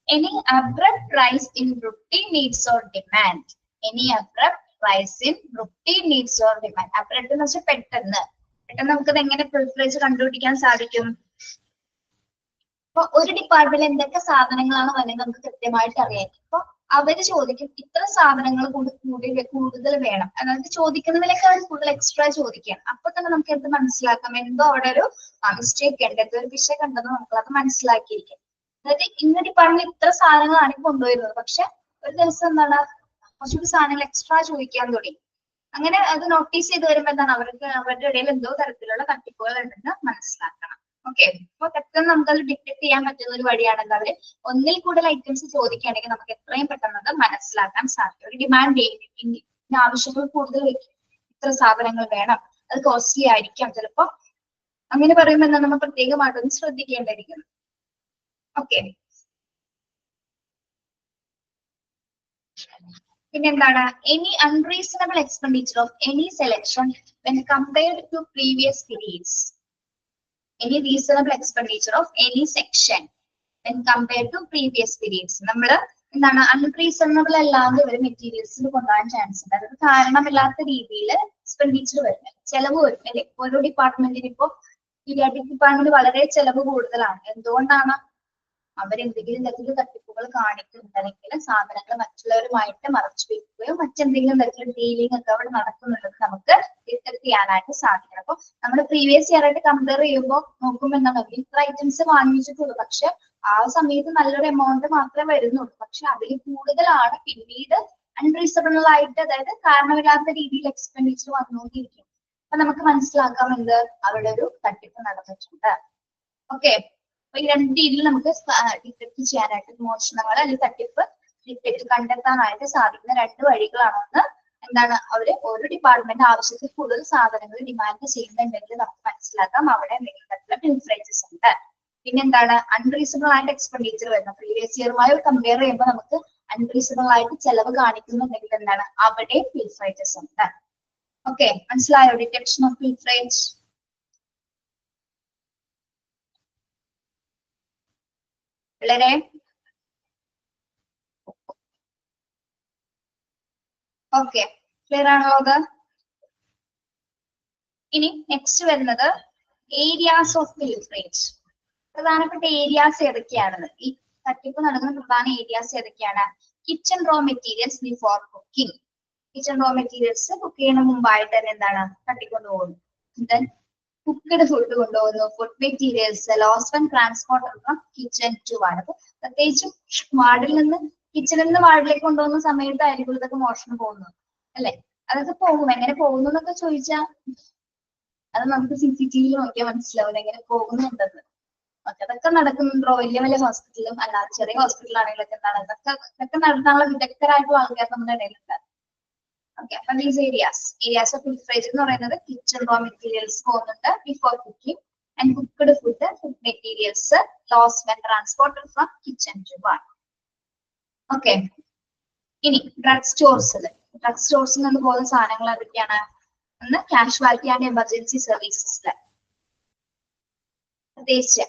Any abrupt rice in routine needs or demand. Any abrupt rice in routine needs or demand. Abrupt എന്ന് വെച്ചാൽ പെട്ടെന്ന് നമുക്കത് എങ്ങനെ പിൽഫ്രേജ് കണ്ടുപിടിക്കാൻ സാധിക്കും? അപ്പൊ ഒരു ഡിപ്പാർട്ട്മെന്റിൽ എന്തൊക്കെ സാധനങ്ങളാണ് വരുന്നത് നമുക്ക് കൃത്യമായിട്ട് അറിയാം. അപ്പൊ അവര് ചോദിക്കും ഇത്ര സാധനങ്ങൾ കൂടുതൽ വേണം, അതായത് ചോദിക്കുന്നതിലേക്ക് അവർ കൂടുതൽ എക്സ്ട്രാ ചോദിക്കുകയാണ്. അപ്പൊ തന്നെ നമുക്ക് എന്ത് മനസ്സിലാക്കാം? എന്തോ അവിടെ ഒരു മിസ്റ്റേക്ക് ഉണ്ട്, എന്തോ ഒരു വിഷയം കണ്ടെന്ന് നമുക്കത് മനസ്സിലാക്കിയിരിക്കും. അതായത് ഇന്ന ഡിപ്പാർട്ട്മെന്റ് ഇത്ര സാധനങ്ങളാണ് കൊണ്ടുവരുന്നത്, പക്ഷെ ഒരു ദിവസം എന്താണ് കുറച്ചുകൂടി സാധനങ്ങൾ എക്സ്ട്രാ ചോദിക്കാൻ തുടങ്ങി. അങ്ങനെ അത് നോട്ടീസ് ചെയ്ത് വരുമ്പോൾ എന്താണ് അവരുടെ ഇടയിൽ എന്തോ തരത്തിലുള്ള തട്ടിപ്പുകൾ ഉണ്ടെന്ന് മനസ്സിലാക്കണം. ഓക്കെ, അപ്പൊ പെട്ടെന്ന് നമുക്കത് ഡിറ്റക്ട് ചെയ്യാൻ പറ്റുന്ന ഒരു വഴിയാണ് എന്താ പറയുക, ഒന്നിൽ കൂടുതൽ ഐറ്റംസ് ചോദിക്കുകയാണെങ്കിൽ നമുക്ക് എത്രയും പെട്ടെന്ന് അത് മനസ്സിലാക്കാൻ സാധിക്കും. ഒരു ഡിമാൻഡ് ആവശ്യങ്ങൾ കൂടുതൽ വയ്ക്കും, ഇത്ര സാധനങ്ങൾ വേണം, അത് കോസ്റ്റ്ലി ആയിരിക്കാം ചിലപ്പോ. അങ്ങനെ പറയുമ്പോൾ എന്താ നമ്മൾ പ്രത്യേകമായിട്ടൊന്ന് ശ്രദ്ധിക്കേണ്ടിയിരിക്കുന്നു. ഓക്കെ, പിന്നെന്താണ്? Any unreasonable expenditure of any selection when compared to previous periods. Any reasonable expenditure of any section when compared to previous periods. നമ്മൾ എന്താണ് അൺറീസണബിൾ അല്ലാതെ ഒരു മെറ്റീരിയൽസിൽ കൊണ്ടുപോകാൻ ചാൻസ് ഉണ്ട്. അതായത് കാരണമില്ലാത്ത രീതിയിൽ എക്സ്പെൻഡിച്ചർ വരുന്നത്, ചെലവ് വരും അല്ലെ. ഓരോ ഡിപ്പാർട്ട്മെന്റിന് ഇപ്പൊ പീഡിയാട്രിക് ഡിപ്പാർട്ട്മെന്റ് വളരെ ചെലവ് കൂടുതലാണ്. എന്തുകൊണ്ടാണ്? അവരെന്തെങ്കിലും തരത്തിലുള്ള തട്ടിപ്പുകൾ കാണിക്കുന്നുണ്ടെങ്കിൽ സാധനങ്ങൾ മറ്റുള്ളവരുമായിട്ട് മറച്ചു വെക്കുകയോ മറ്റെന്തെങ്കിലും തരത്തിലുള്ള ഡീലിംഗ് ഒക്കെ അവിടെ നടക്കുന്നുണ്ടെന്ന് നമുക്ക് ഡിറ്റക്ട് ചെയ്യാനായിട്ട് സാധിക്കണം. അപ്പൊ നമ്മൾ പ്രീവിയസ് ഇയർ ആയിട്ട് കമ്പയർ ചെയ്യുമ്പോൾ നോക്കുമ്പോൾ എന്താണ്, ഇത്ര ഐറ്റംസ് വാങ്ങിച്ചിട്ടുള്ളൂ, പക്ഷെ ആ സമയത്ത് നല്ലൊരു എമൗണ്ട് മാത്രമേ വരുന്നുള്ളൂ, പക്ഷെ അതിൽ കൂടുതലാണ് പിന്നീട് അൺറീസണബിൾ ആയിട്ട്, അതായത് കാരണമില്ലാത്ത രീതിയിൽ എക്സ്പെൻഡിച്ചർ വന്നുകൊണ്ടിരിക്കും. അപ്പൊ നമുക്ക് മനസ്സിലാക്കാം എന്ത് അവിടെ ഒരു തട്ടിപ്പ് നടന്നിട്ടുണ്ട്. ഓക്കെ, അപ്പൊ ഈ രണ്ട് രീതിയിൽ നമുക്ക് ഡിറ്റക്ട് ചെയ്യാനായിട്ട് മോഷണങ്ങൾ അല്ലെങ്കിൽ തട്ടിപ്പ് ഡിറ്റക്ട് കണ്ടെത്താനായിട്ട് സാധിക്കുന്ന രണ്ട് വഴികളാണ്. ഒന്ന് എന്താണ്, അവര് ഓരോ ഡിപ്പാർട്ട്മെന്റ് ആവശ്യത്തിൽ കൂടുതൽ സാധനങ്ങൾ ഡിമാൻഡ് ചെയ്യുന്നുണ്ടെങ്കിൽ നമുക്ക് മനസ്സിലാക്കാം അവിടെ എന്തെങ്കിലും തരത്തിലുള്ള ഡിഫറൻസസ് ഉണ്ട്. പിന്നെ എന്താണ്, അൺറീസണബിൾ ആയിട്ട് എക്സ്പെൻഡിച്ചർ വരുന്നത് പ്രീവിയസ് ഇയറുമായി കമ്പയർ ചെയ്യുമ്പോൾ നമുക്ക് അൺറീസണബിൾ ആയിട്ട് ചെലവ് കാണിക്കുന്നുണ്ടെങ്കിൽ എന്താണ്, അവിടെ ഫിൽഫ്രേജസ് ഉണ്ട്. ഓക്കെ, മനസ്സിലായോ ഡിറ്റക്ഷൻ ഓഫ് ഫിൽഫ്രേജ്? വളരെ ഓക്കെ, ക്ലിയർ ആണല്ലോ അത്? ഇനി നെക്സ്റ്റ് വരുന്നത് ഏരിയാസ് ഓഫ് ഫിൽഫ്രേജ്. പ്രധാനപ്പെട്ട ഏരിയാസ് ഏതൊക്കെയാണെന്ന്, ഈ തട്ടിപ്പ് നടക്കുന്ന പ്രധാന ഏരിയാസ് ഏതൊക്കെയാണ്? Kitchen raw materials before cooking. Kitchen raw materials cook ചെയ്യുന്ന മുമ്പായിട്ട് തന്നെ എന്താണ് തട്ടിക്കൊണ്ടു പോകുന്നു. ദെൻ കുക്ക്ഡ് ഫുഡ് കൊണ്ടുപോകുന്നു. Food materials lost and transport from kitchen to ward. അപ്പൊ പ്രത്യേകിച്ചും വാർഡിൽ നിന്ന് കിച്ചണിൽ നിന്ന് വാർഡിലേക്ക് കൊണ്ടുപോകുന്ന സമയത്തായിരിക്കും ഇതൊക്കെ മോഷണം പോകുന്നത് അല്ലെ? അതൊക്കെ പോകും. എങ്ങനെ പോകുന്നു എന്നൊക്കെ ചോദിച്ചാൽ അത് നമുക്ക് CCTV നോക്കിയാൽ മനസ്സിലാവും എങ്ങനെ പോകുന്നുണ്ടെന്ന്. അതൊക്കെ നടക്കുന്നുണ്ടോ വലിയ വലിയ ഹോസ്പിറ്റലും അല്ലാതെ ചെറിയ ഹോസ്പിറ്റലാണെങ്കിലൊക്കെ എന്താണ് ഇതൊക്കെ നടത്താനുള്ള വിദഗ്ധരായിട്ടുള്ള ആൾക്കാർ നമ്മുടെ ഇടയിലുണ്ട്. ഓക്കെ, അപ്പൊ ദീസ് ഏരിയാസ് ഓഫ് ഫിൽഫ്രേജ് എന്ന് പറയുന്നത് കിച്ചൺ റോ മെറ്റീരിയൽസ് പോകുന്നുണ്ട് before cooking and cooked food materials lost and transported from kitchen two bar. Okay, ഇനി ഡ്രഗ് സ്റ്റോഴ്സിൽ നിന്ന് പോകുന്ന സാധനങ്ങൾ ഏതൊക്കെയാണ്? ഒന്ന് കാഷ്വാലിറ്റി ആൻഡ് എമർജൻസി സർവീസസില്. പ്രത്യേകിച്ച്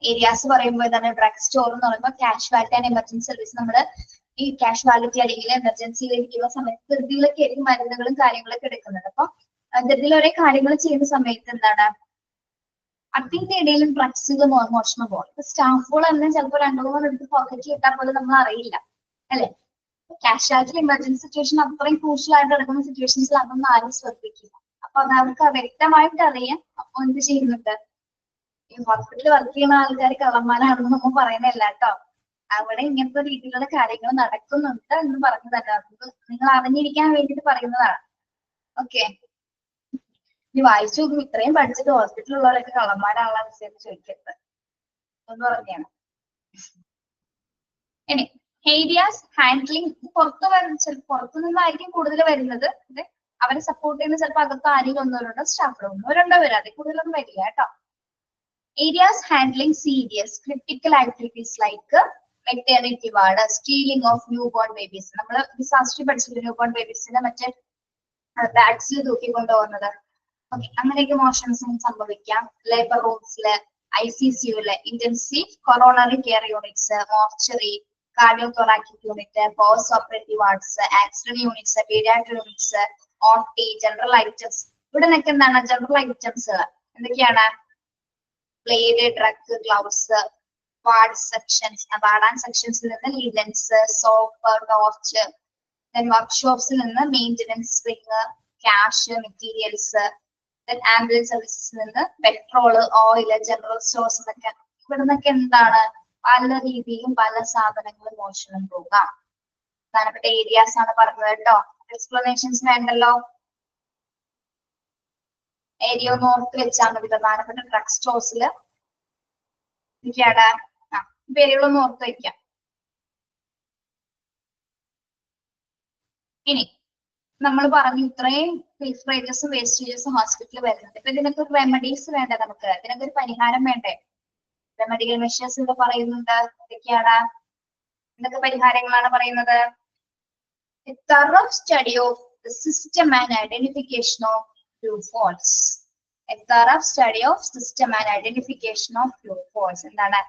ഏരിയാസ് പറയുമ്പോൾ എന്താണ്, ഡ്രഗ് സ്റ്റോർ എന്ന് പറയുമ്പോൾ കാഷ്വാലിറ്റി ആൻഡ് എമർജൻസി സർവീസ്. നമ്മള് ഈ കാഷ്വാലിറ്റി അല്ലെങ്കിൽ എമർജൻസിയിലിരിക്കുന്ന സമയത്ത് ധൃതിയിലൊക്കെ ആയിരിക്കും മരുന്നുകളും കാര്യങ്ങളൊക്കെ എടുക്കുന്നത്. അപ്പൊ ധൃതിയിൽ ഒരേ കാര്യങ്ങൾ ചെയ്യുന്ന സമയത്ത് എന്താണ്, അതിന്റെ ഇടയിലും ഡ്രഗ്സുകൾ മോഷണം പോകും. ഇപ്പൊ സ്റ്റാഫുകൾ തന്നെ ചിലപ്പോൾ 2-3 എടുത്ത് പോക്കറ്റ് കിട്ടാൻ പോലും നമ്മൾ അറിയില്ല അല്ലെ? കാഷ്വാലിറ്റി എമർജൻസി സിറ്റുവേഷൻ അത്രയും ക്രൂഷ്യൽ ആയിട്ട് നടക്കുന്ന സിറ്റുവേഷൻസിൽ അതൊന്നും ആരും ശ്രദ്ധിക്കില്ല. അപ്പൊ അത് അവർക്ക് വ്യക്തമായിട്ട് അറിയാം. അപ്പൊ എന്ത് ചെയ്യുന്നുണ്ട്, ഈ ഹോസ്പിറ്റലിൽ വർക്ക് ചെയ്യുന്ന ആൾക്കാർ കള്ളന്മാരാണെന്ന് നമ്മൾ പറയുന്നില്ല കേട്ടോ. അവിടെ ഇങ്ങനത്തെ രീതിയിലുള്ള കാര്യങ്ങൾ നടക്കുന്നുണ്ട് എന്ന് പറഞ്ഞു തന്നെ നിങ്ങൾ അറിഞ്ഞിരിക്കാൻ വേണ്ടിയിട്ട് പറയുന്നതാണ്. ഓക്കെ, ഇനി വായിച്ചു നോക്കും. ഇത്രയും പഠിച്ചിട്ട് ഹോസ്പിറ്റലിലുള്ളവരൊക്കെ കള്ളന്മാരാണല്ലോ എന്ന് ചോദിക്കരുത് എന്ന് പറഞ്ഞാണ്. ഇനി ഏരിയാസ് ഹാൻഡ്ലിംഗ് പുറത്തു നിന്നായിരിക്കും കൂടുതൽ വരുന്നത്. അവരെ സപ്പോർട്ട് ചെയ്യുന്ന ചിലപ്പോൾ അകത്ത് ആരെങ്കിലും ഒന്നോ സ്റ്റാഫ് രണ്ടോ പേര്, അതിൽ കൂടുതലൊന്നും വരില്ല കേട്ടോ. Areas handling serious critical activities like maternity ward, stealing of new born babies. നമ്മൾ ഡിസാസ്റ്റർ പഠിച്ചിട്ട് ന്യൂ ബോൺ ബേബീസിനെ മറ്റേ ബാഗ്സിൽ തൂക്കിക്കൊണ്ടുപോകുന്നത്. ഓക്കെ, അങ്ങനെയൊക്കെ മോഷൻസ് സംഭവിക്കാം. ലേബർ റൂംസില്, ICCUല്, intensive coronary care units, mortuary, cardiothoracic unit, post operative wards, accident units, paediatric units, OT, general items. ഇവിടെ നിന്നൊക്കെ എന്താണ് ജനറൽ ഐറ്റംസ് എന്തൊക്കെയാണ്? Blade, drug, gloves, ward sections, ward and സെക്ഷൻസിൽ നിന്ന് ലിനൻസ്, സോപ്പ്, ടോർച്ച്. വർക്ക്ഷോപ്സിൽ നിന്ന് maintenance, spring, cash, materials. Ambulance സർവീസസിൽ നിന്ന് പെട്രോള്, ഓയില്, ജനറൽ സ്റ്റോഴ്സ് എന്നൊക്കെ. ഇവിടെ നിന്നൊക്കെ എന്താണ് പല രീതിയിലും പല സാധനങ്ങളും മോഷണം പോകാം. പ്രധാനപ്പെട്ട ഏരിയാസ് ആണ് പറഞ്ഞത് കേട്ടോ. എക്സ്പ്ലനേഷൻസ് വേണ്ടല്ലോ. ഏരിയ ഒന്ന് ഓർത്ത് വെച്ചാൽ മതി. പ്രധാനപ്പെട്ട ഡ്രഗ് സ്റ്റോഴ്സില് പേരുകളൊന്നും ഓർത്ത് വയ്ക്കാം. ഇനി നമ്മൾ പറഞ്ഞു ഇത്രയും ഫിൽഫ്രേജസും വേസ്റ്റേജസും ഹോസ്പിറ്റലിൽ വരുന്നുണ്ട്. ഇപ്പൊ ഇതിനൊക്കെ ഒരു റെമഡീസ് വേണ്ടേ? നമുക്ക് ഇതിനൊക്കെ ഒരു പരിഹാരം വേണ്ടേ? റെമഡിയൽ മെഷേഴ്സ് ഇവിടെ പറയുന്നുണ്ട്. എന്തൊക്കെയാണ്? എന്തൊക്കെ പരിഹാരങ്ങളാണ് പറയുന്നത്? A thorough study of the system and identification of true faults. A thorough study of system and identification of true faults. എന്താണ്?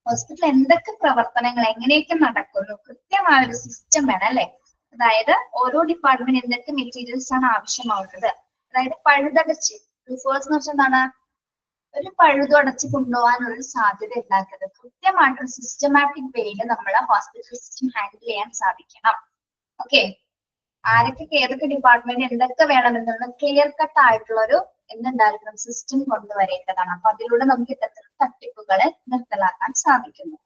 ഹോസ്പിറ്റലിൽ എന്തൊക്കെ പ്രവർത്തനങ്ങൾ എങ്ങനെയൊക്കെ നടക്കുന്നു കൃത്യമായ ഒരു സിസ്റ്റം വേണം അല്ലെ? അതായത് ഓരോ ഡിപ്പാർട്ട്മെന്റ് എന്തൊക്കെ മെറ്റീരിയൽസ് ആണ് ആവശ്യമാവുന്നത്. അതായത് പഴുതടച്ച് റിസോഴ്സ് എന്ന് വെച്ചാൽ എന്താണ്? ഒരു പഴുതടച്ച് കൊണ്ടുപോകാനുള്ള സാധ്യത ഉണ്ടാക്കുന്നത് കൃത്യമായിട്ടൊരു സിസ്റ്റമാറ്റിക് വേയിൽ നമ്മളെ ഹോസ്പിറ്റൽ സിസ്റ്റം ഹാൻഡിൽ ചെയ്യാൻ സാധിക്കണം. ഓക്കെ, ആരൊക്കെ ഏതൊക്കെ ഡിപ്പാർട്ട്മെന്റ് എന്തൊക്കെ വേണമെന്നുള്ള ക്ലിയർ കട്ട് ആയിട്ടുള്ള ഒരു എന്തുണ്ടായിരിക്കണം സിസ്റ്റം കൊണ്ടുവരേണ്ടതാണ്. അപ്പൊ അതിലൂടെ നമുക്ക് ഇത്തരത്തിലുള്ള തട്ടിപ്പുകളെ നിർത്തലാക്കാൻ സാധിക്കുന്നു.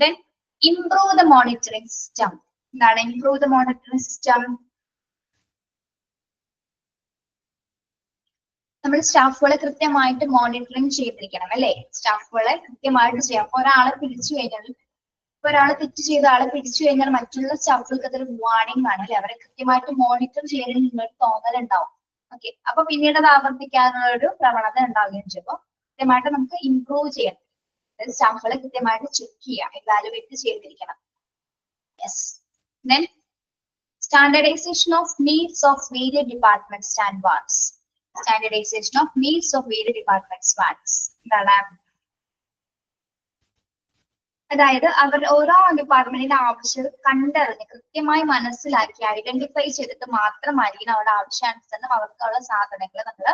Then improve the monitoring system. എന്താണ് ഇംപ്രൂവ് ദ മോണിറ്ററിംഗ് സിസ്റ്റം? നമ്മൾ സ്റ്റാഫുകളെ കൃത്യമായിട്ട് മോണിറ്ററിങ് ചെയ്തിരിക്കണം അല്ലെ. സ്റ്റാഫുകളെ കൃത്യമായിട്ട് ചെയ്യാം. അപ്പൊ ഒരാളെ പിടിച്ചു കഴിഞ്ഞാൽ, ഒരാളെ തെറ്റ് ചെയ്ത ആളെ പിടിച്ചു കഴിഞ്ഞാൽ മറ്റുള്ള സ്റ്റാഫുകൾക്ക് അതൊരു വാർണിംഗ് ആണ് അല്ലെ. അവരെ കൃത്യമായിട്ട് മോണിറ്റർ ചെയ്യണമെന്ന് നിങ്ങൾക്ക് തോന്നലുണ്ടാവും. ഓക്കെ, അപ്പൊ പിന്നീട് അത് ആവർത്തിക്കാനുള്ള ഒരു പ്രവണത ഉണ്ടാവുകയും ചെയ്യും. അപ്പൊ കൃത്യമായിട്ട് നമുക്ക് ഇംപ്രൂവ് ചെയ്യാം. സ്റ്റാഫുകളെ കൃത്യമായിട്ട് ചെക്ക് ചെയ്യാം, ഇവാലുവേറ്റ് ചെയ്തിരിക്കണം. Yes. Then standardization of needs of various departments and wards. Standardization of needs of various departments wards. എന്താണ്? അതായത് അവർ ഓരോ ഡിപ്പാർട്ട്മെന്റിന്റെ ആവശ്യം കണ്ടറിഞ്ഞ് കൃത്യമായി മനസ്സിലാക്കി ഐഡന്റിഫൈ ചെയ്തിട്ട് മാത്രമായിരിക്കും അവരുടെ ആവശ്യാനുസരണം അവർക്കുള്ള സാധനങ്ങൾ നമ്മൾ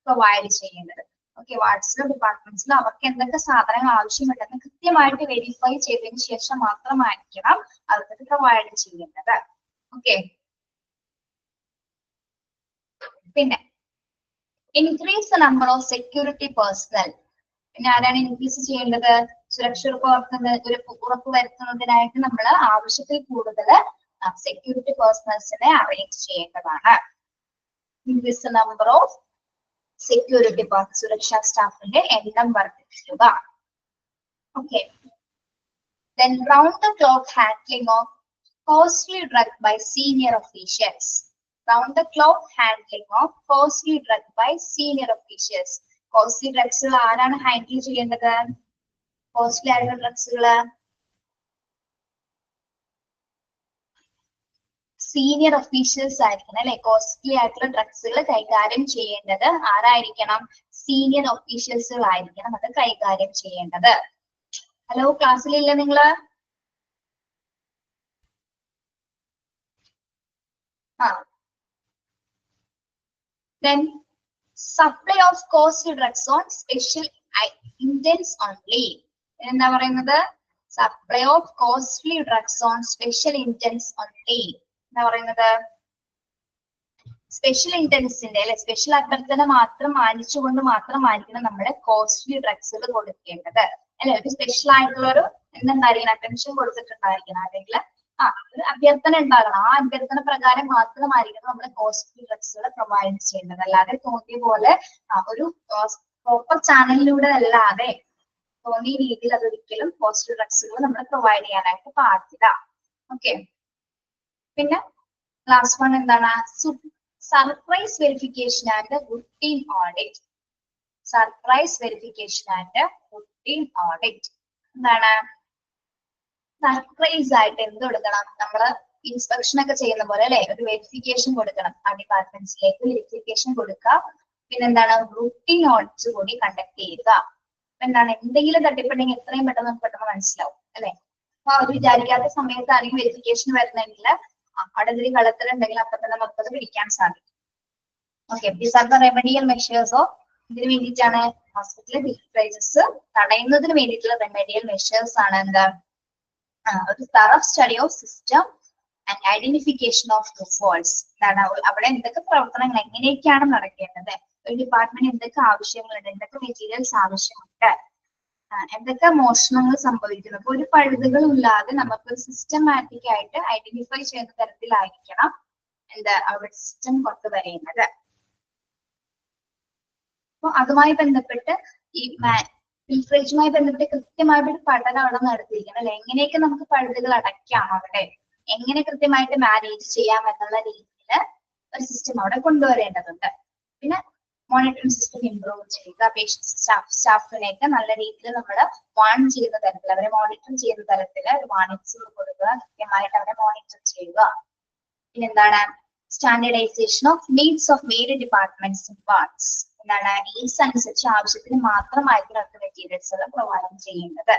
പ്രൊവൈഡ് ചെയ്യേണ്ടത്. ഓക്കെ, വാർഡ്സിലും ഡിപ്പാർട്ട്മെന്റ്സിലും അവർക്ക് എന്തൊക്കെ സാധനങ്ങൾ ആവശ്യമുണ്ടെന്ന് കൃത്യമായിട്ട് വെരിഫൈ ചെയ്തതിനു ശേഷം മാത്രമായിരിക്കണം അവർക്ക് പ്രൊവൈഡ് ചെയ്യേണ്ടത്. ഓക്കെ, പിന്നെ increase the number of security personal. പിന്നെ ആരാണ് ഇൻക്രീസ് ചെയ്യേണ്ടത്? സുരക്ഷ ഉറപ്പ് വരുത്തുന്നതിനായിട്ട് നമ്മൾ ആവശ്യത്തിൽ കൂടുതൽ സെക്യൂരിറ്റി പേഴ്സണൽസിനെ അറേഞ്ച് ചെയ്യേണ്ടതാണ്. Increase the number of security person, സുരക്ഷാ സ്റ്റാഫിന്റെ എണ്ണം വർദ്ധിപ്പിക്കുക. Okay, then round the clock handling of costly drug by senior officials. Round the clock handling of costly drug by senior officials. Costly drugs ആരാണ് handle ചെയ്യേണ്ടത്? Costly ആയിട്ടുള്ള ഡ്രഗ്സുകള് senior officials ആയിരിക്കണം അല്ലെ. Costly ആയിട്ടുള്ള ഡ്രഗ്സുകൾ കൈകാര്യം ചെയ്യേണ്ടത് ആരായിരിക്കണം? സീനിയർ ഒഫീഷ്യൽസുകളായിരിക്കണം അത് കൈകാര്യം ചെയ്യേണ്ടത്. ഹലോ, ക്ലാസ്സിലില്ല നിങ്ങള്? Then supply of costly drugs on special intents only. എന്താ പറയുന്നത്? Supply of costly drugs on special intense only. എന്താ പറയുന്നത്? സ്പെഷ്യൽ ഇന്റൻസിന്റെ അല്ലെ, സ്പെഷ്യൽ അഭ്യർത്ഥന മാത്രം മാനിച്ചുകൊണ്ട് മാത്രമായിരിക്കണം നമ്മുടെ കോസ്റ്റ്ലി ഡ്രഗ്സുകൾ കൊടുക്കേണ്ടത് അല്ലെ. ഒരു സ്പെഷ്യൽ ആയിട്ടുള്ള ഒരു എന്തുണ്ടായിരിക്കണം? അറ്റൻഷൻ കൊടുത്തിട്ടുണ്ടായിരിക്കണം, അല്ലെങ്കിൽ ഒരു അഭ്യർത്ഥന ഉണ്ടാകണം. ആ അഭ്യർത്ഥന പ്രകാരം മാത്രമായിരിക്കണം നമ്മൾ കോസ്റ്റ്ലി ഡ്രഗ്സുകൾ പ്രൊവൈഡ് ചെയ്യുന്നത്. അല്ലാതെ തോന്നിയ പോലെ ഒരു പ്രോപ്പർ ചാനലിലൂടെ അല്ലാതെ തോന്നിയ രീതിയിൽ അതൊരിക്കലും കോസ്റ്റ്ലി ഡ്രഗ്സുകൾ നമ്മൾ പ്രൊവൈഡ് ചെയ്യാനായിട്ട് പാടില്ല. ഓക്കെ, പിന്നെ ലാസ്റ്റ് വൺ എന്താണ്? Surprise verification and routine audit. Surprise verification and routine audit എന്താണ്? സർപ്രൈസ് ആയിട്ട് എന്ത് കൊടുക്കണം? നമ്മള് ഇൻസ്പെക്ഷൻ ഒക്കെ ചെയ്യുന്ന പോലെ അല്ലെ, ഒരു വെരിഫിക്കേഷൻ കൊടുക്കണം. ആ ഡിപ്പാർട്ട്മെന്റ്സിലേക്ക് വെരിഫിക്കേഷൻ കൊടുക്കുക. പിന്നെന്താണ്? റുട്ടീൻ ഓഡിറ്റ്സ് കൂടി കണ്ടക്ട് ചെയ്യുക. എന്താണ്? എന്തെങ്കിലും തട്ടിപ്പുണ്ടെങ്കിൽ എത്രയും പെട്ടെന്ന് മനസ്സിലാവും അല്ലെ. അപ്പൊ അവർ വിചാരിക്കാത്ത സമയത്ത് ആരെങ്കിലും വെരിഫിക്കേഷൻ വരുന്നെങ്കിൽ അവിടെ എന്തെങ്കിലും കള്ളത്തലുണ്ടെങ്കിൽ അപ്പൊ തന്നെ നമുക്കത് പിടിക്കാൻ സാധിക്കും. Okay, these are the remedial measures of. ഇതിന് വേണ്ടിയിട്ടാണ് ഹോസ്പിറ്റലിലെ ഡിസ്പ്രൈസസ് തടയുന്നതിന് വേണ്ടിയിട്ടുള്ള റെമഡിയൽ മെഷേഴ്സ് ആണ് എന്താ? ഒരു thorough study of system and identification of faults. എന്താണ്? അവിടെ എന്തൊക്കെ പ്രവർത്തനങ്ങൾ എങ്ങനെയൊക്കെയാണ് നടക്കേണ്ടത്, ഒരു ഡിപ്പാർട്ട്മെന്റ് എന്തൊക്കെ ആവശ്യങ്ങളുണ്ട്, എന്തൊക്കെ മെറ്റീരിയൽസ് ആവശ്യമുണ്ട്, എന്തൊക്കെ മോഷണങ്ങൾ സംഭവിക്കുന്നു. അപ്പൊ ഒരു പഴുതുകളും ഇല്ലാതെ നമുക്ക് സിസ്റ്റമാറ്റിക് ആയിട്ട് ഐഡന്റിഫൈ ചെയ്യുന്ന തരത്തിലായിരിക്കണം എന്താ അവിടെ സിസ്റ്റം കൊണ്ടുവരേണ്ടത്. അപ്പൊ അതുമായി ബന്ധപ്പെട്ട് ഈ ഫിൽട്രേഷനുമായി ബന്ധപ്പെട്ട് കൃത്യമായിട്ട് പഠനം അവിടെ നടത്തിയിരിക്കണം അല്ലെ. എങ്ങനെയൊക്കെ നമുക്ക് പഴുതുകൾ അടയ്ക്കാം, അവിടെ എങ്ങനെ കൃത്യമായിട്ട് മാനേജ് ചെയ്യാം എന്നുള്ള രീതിയിൽ ഒരു സിസ്റ്റം അവിടെ കൊണ്ടുവരേണ്ടതുണ്ട്. പിന്നെ മോണിറ്ററിംഗ് സിസ്റ്റം ഇംപ്രൂവ് ചെയ്യുക. പേഷ്യൻസ് സ്റ്റാഫിനെയൊക്കെ നല്ല രീതിയിൽ നമ്മൾ വാൺ ചെയ്യുന്ന തരത്തിൽ, അവരെ മോണിറ്റർ ചെയ്യുന്ന തരത്തിൽ വാണിംഗ്സ് കൊടുക്കുക, കൃത്യമായിട്ട് അവരെ മോണിറ്റർ ചെയ്യുക. പിന്നെന്താണ്? Standardisation of needs of various departments and wards. എന്താണ്? നീഡ്സ് അനുസരിച്ച് ആവശ്യത്തിന് മാത്രമായിരിക്കും അവർക്ക് മെറ്റീരിയൽസ് പ്രൊവൈഡ് ചെയ്യേണ്ടത്.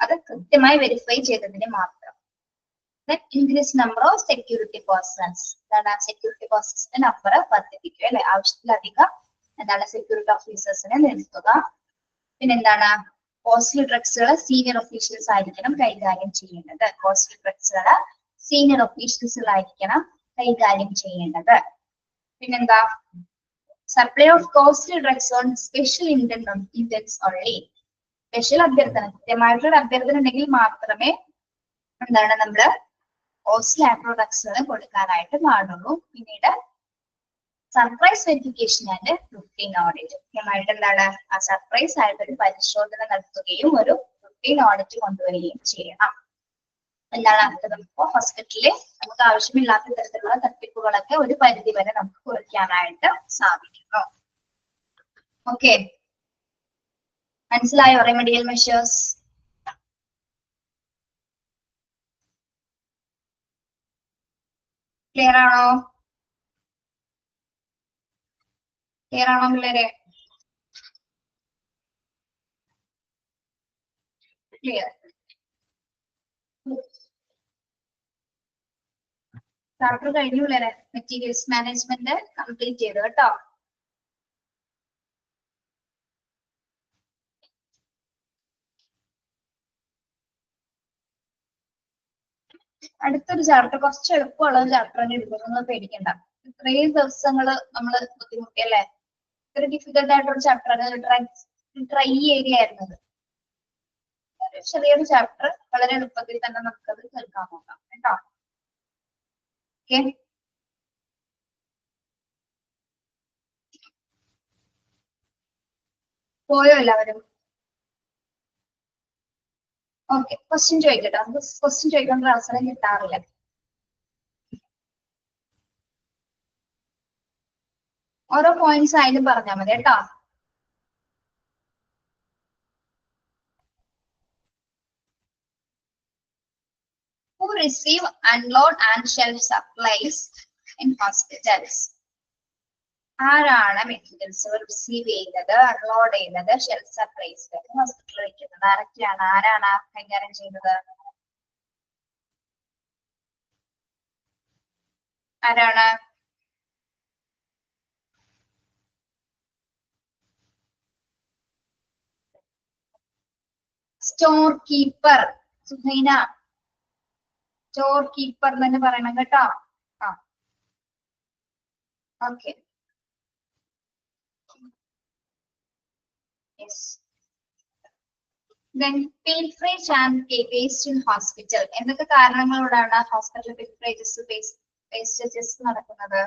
അത് കൃത്യമായി വെരിഫൈ ചെയ്തതിന് മാത്രം. Increase number of security persons. എന്താണ്? സെക്യൂരിറ്റി പേഴ്സൺസിന്റെ നമ്പർ വർദ്ധിപ്പിക്കുക അല്ലെ. ആവശ്യത്തിലധികം എന്താണ് സെക്യൂരിറ്റി ഓഫീസേഴ്സിനെ നിർത്തുക. പിന്നെന്താണ്? കോസ്റ്റ്ലി ഡ്രഗ്സുകൾ സീനിയർ ഒഫീഷ്യൽസ് ആയിരിക്കണം കൈകാര്യം ചെയ്യേണ്ടത്. കോസ്റ്റ്ലി ഡ്രഗ്സുകൾ സീനിയർ ഒഫീഷ്യൽസിലായിരിക്കണം കൈകാര്യം ചെയ്യേണ്ടത്. പിന്നെന്താ? Supply of costly drugs on special intense only. Special അഭ്യർത്ഥന, കൃത്യമായിട്ടുള്ള അഭ്യർത്ഥന ഉണ്ടെങ്കിൽ മാത്രമേ എന്താണ് നമ്മള് കോസ്റ്റ്ലി ആയിട്ടുള്ള ഡ്രഗ്സുകൾ കൊടുക്കാനായിട്ട് പാടുള്ളൂ. പിന്നീട് surprise verification and routine audit. കൃത്യമായിട്ട് എന്താണ് ആ സർപ്രൈസ് ആയിട്ട് ഒരു പരിശോധന നടത്തുകയും ഒരു റുട്ടീൻ ഓഡിറ്റ് കൊണ്ടുവരികയും ചെയ്യണം. എന്താണ് അടുത്തത്? ഇപ്പോൾ ഹോസ്പിറ്റലിൽ നമുക്ക് ആവശ്യമില്ലാത്ത തരത്തിലുള്ള തട്ടിപ്പുകളൊക്കെ ഒരു പരിധി വരെ നമുക്ക് കുറയ്ക്കാനായിട്ട് സാധിക്കുന്നു. ഓക്കെ, മനസ്സിലായോ റെമഡിയൽ മെഷേഴ്സ്? ക്ലിയർ ആണോ? ക്ലിയർ ആണോ പിള്ളേരെ? ക്ലിയർ. ചാപ്റ്റർ കഴിഞ്ഞു പിള്ളേരെ. മെറ്റീരിയൽസ് മാനേജ്മെന്റ് കംപ്ലീറ്റ് ചെയ്തു കേട്ടോ. അടുത്തൊരു ചാപ്റ്റർ കുറച്ച് എളുപ്പമുള്ള ഒരു ചാപ്റ്റർ തന്നെ എടുക്കും, നിങ്ങൾ പേടിക്കണ്ട. ഇത്രയും ദിവസങ്ങള് നമ്മള് ബുദ്ധിമുട്ടി അല്ലെ? ഇത്ര ഡിഫിക്കൽട്ട് ആയിട്ടൊരു ചാപ്റ്റർ ട്രൈ ഏരിയ ആയിരുന്നത്. ചെറിയൊരു ചാപ്റ്റർ വളരെ എളുപ്പത്തിൽ തന്നെ നമുക്കത് കേൾക്കാൻ നോക്കാം കേട്ടോ. ഓക്കെ, പോയോ എല്ലാവരും? ഓക്കെ, ക്വസ്റ്റ്യൻ ചോദിക്കട്ടെ. നമുക്ക് ക്വസ്റ്റ്യൻ ചോദിക്കേണ്ട ഒരു അവസരം കിട്ടാറില്ല. ഓരോ പോയിന്റ്സ് ആയാലും പറഞ്ഞാൽ മതി കേട്ടോ. Who receive, unload and shelf supplies in hospitals? ആരാണ് മെറ്റീരിയൽസ് റിസീവ് ചെയ്യുന്നത്, അൺലോഡ് ചെയ്യുന്നത്, ഷെൽഫ് സപ്ലൈസ് ഹോസ്പിറ്റലിൽ വയ്ക്കുന്നത്? ആരൊക്കെയാണ്? ആരാണ് കൈകാര്യം ചെയ്യുന്നത്? ആരാണ്? Store keeper. Suhaina, store keeper എന്ന് പറയണം കേട്ടോ. ആ, okay. Yes. Then pilferage and waste in hospital. എന്തൊക്കെ കാരണങ്ങളോടാണ് ഹോസ്പിറ്റൽ പിൽഫറേജസ് വേസ്റ്റേജസ് നടക്കുന്നത്?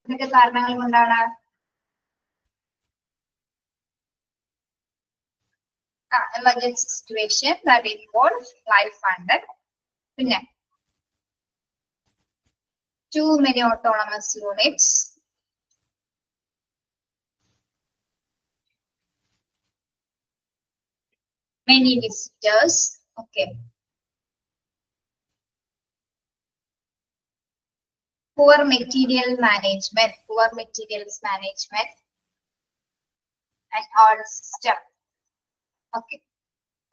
എന്തൊക്കെ കാരണങ്ങൾ കൊണ്ടാണ്? Emergency situation that involve life and പിന്നെ too many autonomous units, many visitors. Okay, poor material management, poor materials management and all system. Okay,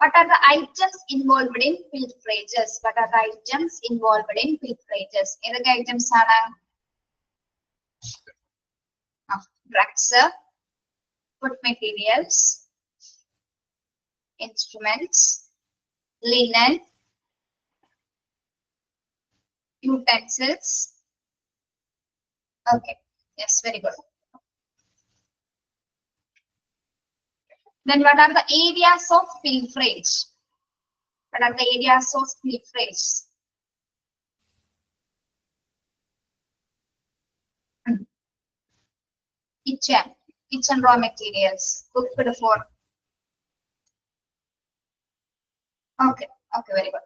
what are the items involved in pilferages? What are the items involved in pilferages? ഏതൊക്കെ items ആണ്? Drugs, food materials, instruments, linen, utensils. Okay, yes, very good. Then what are the areas of pilferage? What are the areas of pilferage? Kitchen raw materials, cooked for. Okay, okay, very good.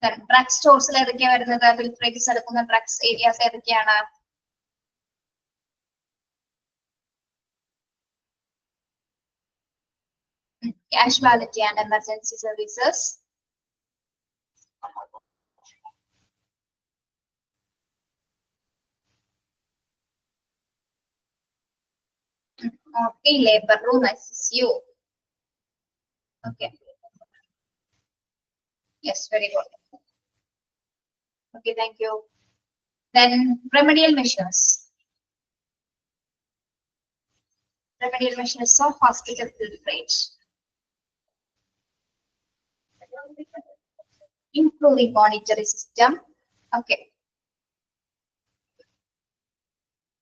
Then drug stores ഏതൊക്കെയാ വരുന്നത്? pilferages എടുക്കുന്ന drugs areas ഏതൊക്കെയാണ്? Casualty and emergency services. Okay, labor room, ICU. Okay. Yes, very good. Okay, thank you. Then remedial measures. Remedial measures of hospital pilferage. Improving monitoring system. Okay.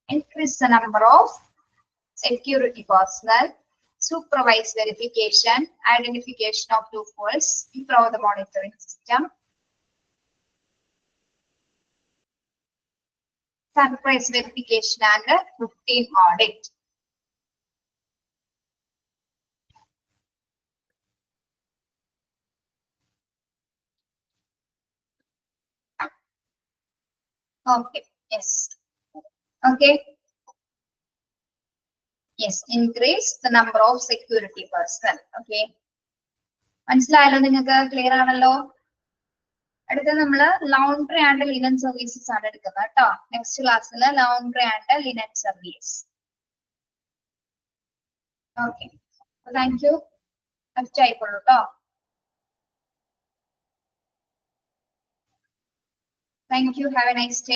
Increase the number of security personnel, supervise verification, identification of loopholes, improve the monitoring system. surprise verification and routine audit. Okay, yes. Okay. Yes, increase the number of security personnel. Okay. മനസ്സിലായല്ലോ നിങ്ങൾക്ക്? Clear ആണല്ലോ? അടുത്ത നമ്മള് laundry and linen services ആണ് എടുക്കുന്നത് കേട്ടോ. Next ക്ലാസ്സിൽ laundry and linen service. Okay, thank you. Next ആയിക്കോളൂ കേട്ടോ. Thank you. Have a nice day.